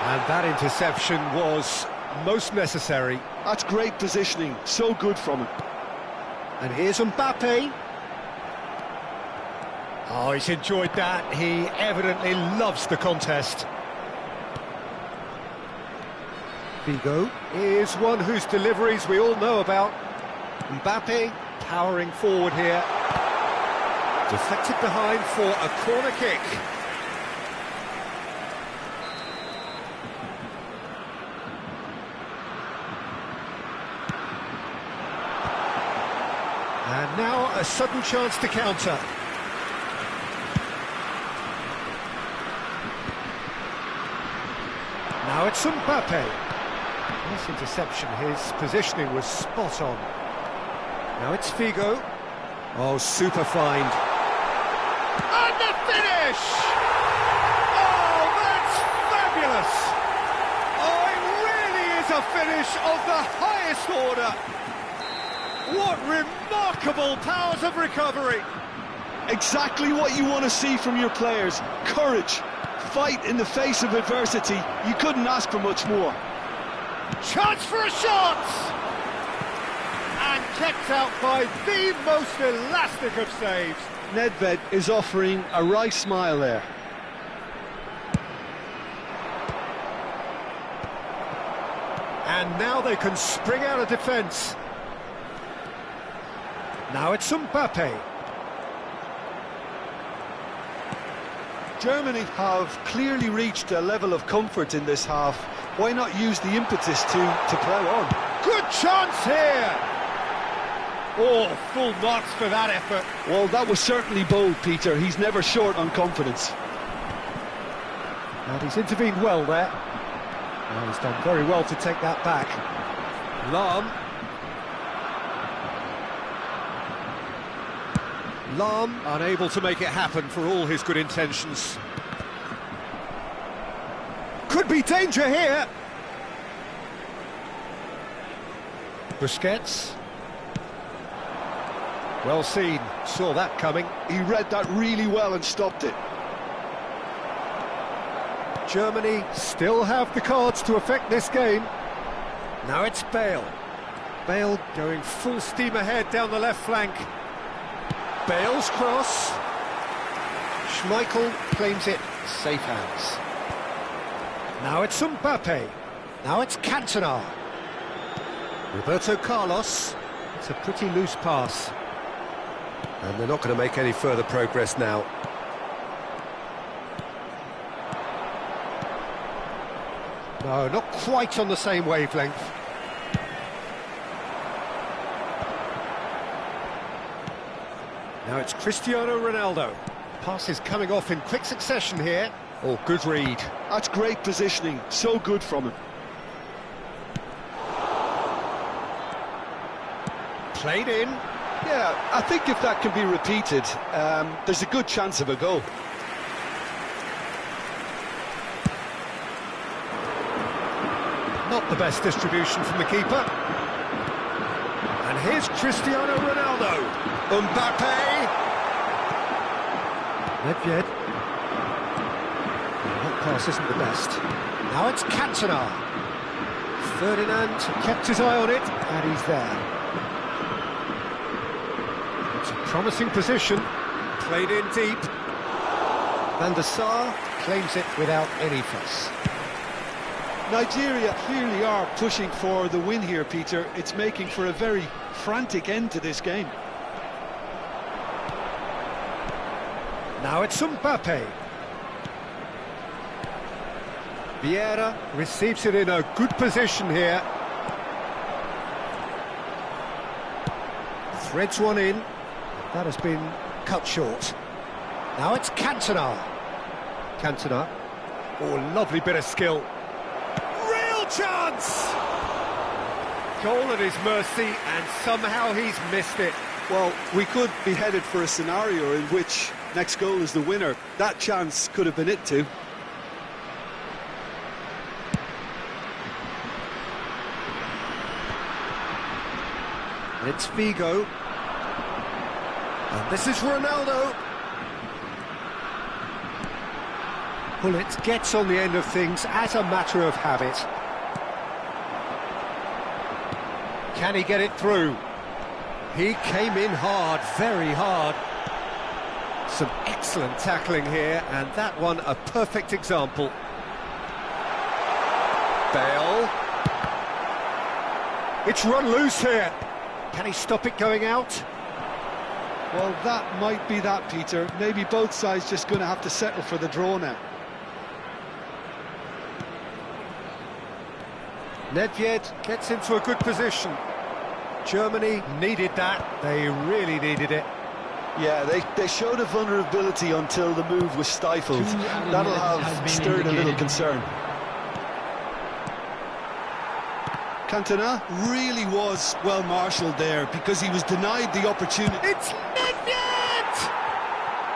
And that interception was most necessary. That's great positioning, so good from him. And here's Mbappe. Oh, he's enjoyed that. He evidently loves the contest. Figo is one whose deliveries we all know about. Mbappe powering forward here. Deflected behind for a corner kick. And now a sudden chance to counter. Now it's Mbappe. Nice interception, his positioning was spot on. Now it's Figo. Oh, super find. And the finish! Oh, that's fabulous! Oh, it really is a finish of the highest order. What remarkable powers of recovery! Exactly what you want to see from your players. Courage, fight in the face of adversity. You couldn't ask for much more. Chance for a shot! And kept out by the most elastic of saves. Nedved is offering a wry smile there. And now they can spring out of defence. Now it's Mbappe. Germany have clearly reached a level of comfort in this half. Why not use the impetus to plough on? Good chance here! Oh, full marks for that effort. Well, that was certainly bold, Peter. He's never short on confidence. And he's intervened well there. And he's done very well to take that back. Lahm unable to make it happen for all his good intentions. Could be danger here. Busquets. Well seen, saw that coming. He read that really well and stopped it. Germany still have the cards to affect this game. Now it's Bale. Bale going full steam ahead down the left flank. Bale's cross. Schmeichel claims it, safe hands. Now it's Mbappe. Now it's Cantona. Roberto Carlos. It's a pretty loose pass. And they're not going to make any further progress now. No, not quite on the same wavelength. Now it's Cristiano Ronaldo. Pass is coming off in quick succession here. Oh, good read. That's great positioning, so good from him. Played in. Yeah, I think if that can be repeated, there's a good chance of a goal. Not the best distribution from the keeper. And here's Cristiano Ronaldo. Mbappe. Nedved. That pass isn't the best. Now it's Cantona. Ferdinand kept his eye on it, and he's there. It's a promising position. Played in deep. Van der Sar claims it without any fuss. Nigeria clearly are pushing for the win here, Peter. It's making for a very frantic end to this game. Now it's Mbappe. Vieira receives it in a good position here. Threads one in. That has been cut short. Now it's Cantona. Cantona. Oh, lovely bit of skill. Real chance! Goal at his mercy, and somehow he's missed it. Well, we could be headed for a scenario in which next goal is the winner. That chance could have been it too. It's Figo. And this is Ronaldo. Bullet gets on the end of things as a matter of habit. Can he get it through? He came in hard, very hard. Some excellent tackling here, and that one a perfect example. Bale. It's run loose here. Can he stop it going out? Well, that might be that, Peter. Maybe both sides just going to have to settle for the draw now. Nedved gets into a good position. Germany needed that. They really needed it. Yeah, they showed a vulnerability until the move was stifled. That'll have stirred a little concern. Cantona really was well marshalled there because he was denied the opportunity. It's Nedved!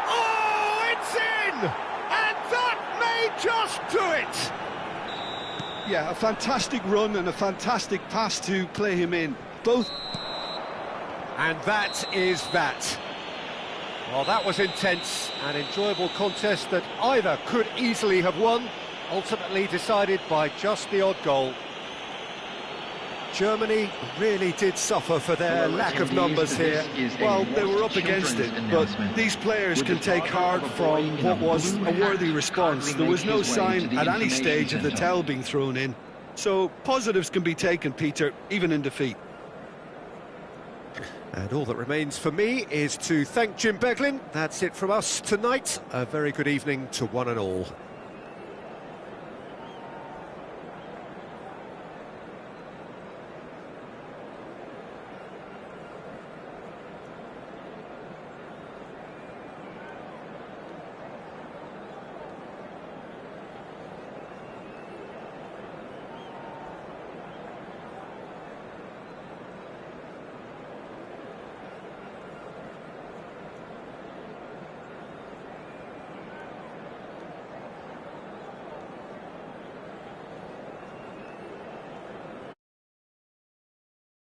Oh, it's in! And that may just do it! Yeah, a fantastic run and a fantastic pass to play him in. Both. And that is that. Well, that was intense, an enjoyable contest that either could easily have won, ultimately decided by just the odd goal. Germany really did suffer for their lack of numbers here. Well, they were up against it, but these players can take heart from what was a worthy response. There was no sign at any stage of the towel being thrown in. So positives can be taken, Peter, even in defeat. And all that remains for me is to thank Jim Beglin. That's it from us tonight. A very good evening to one and all.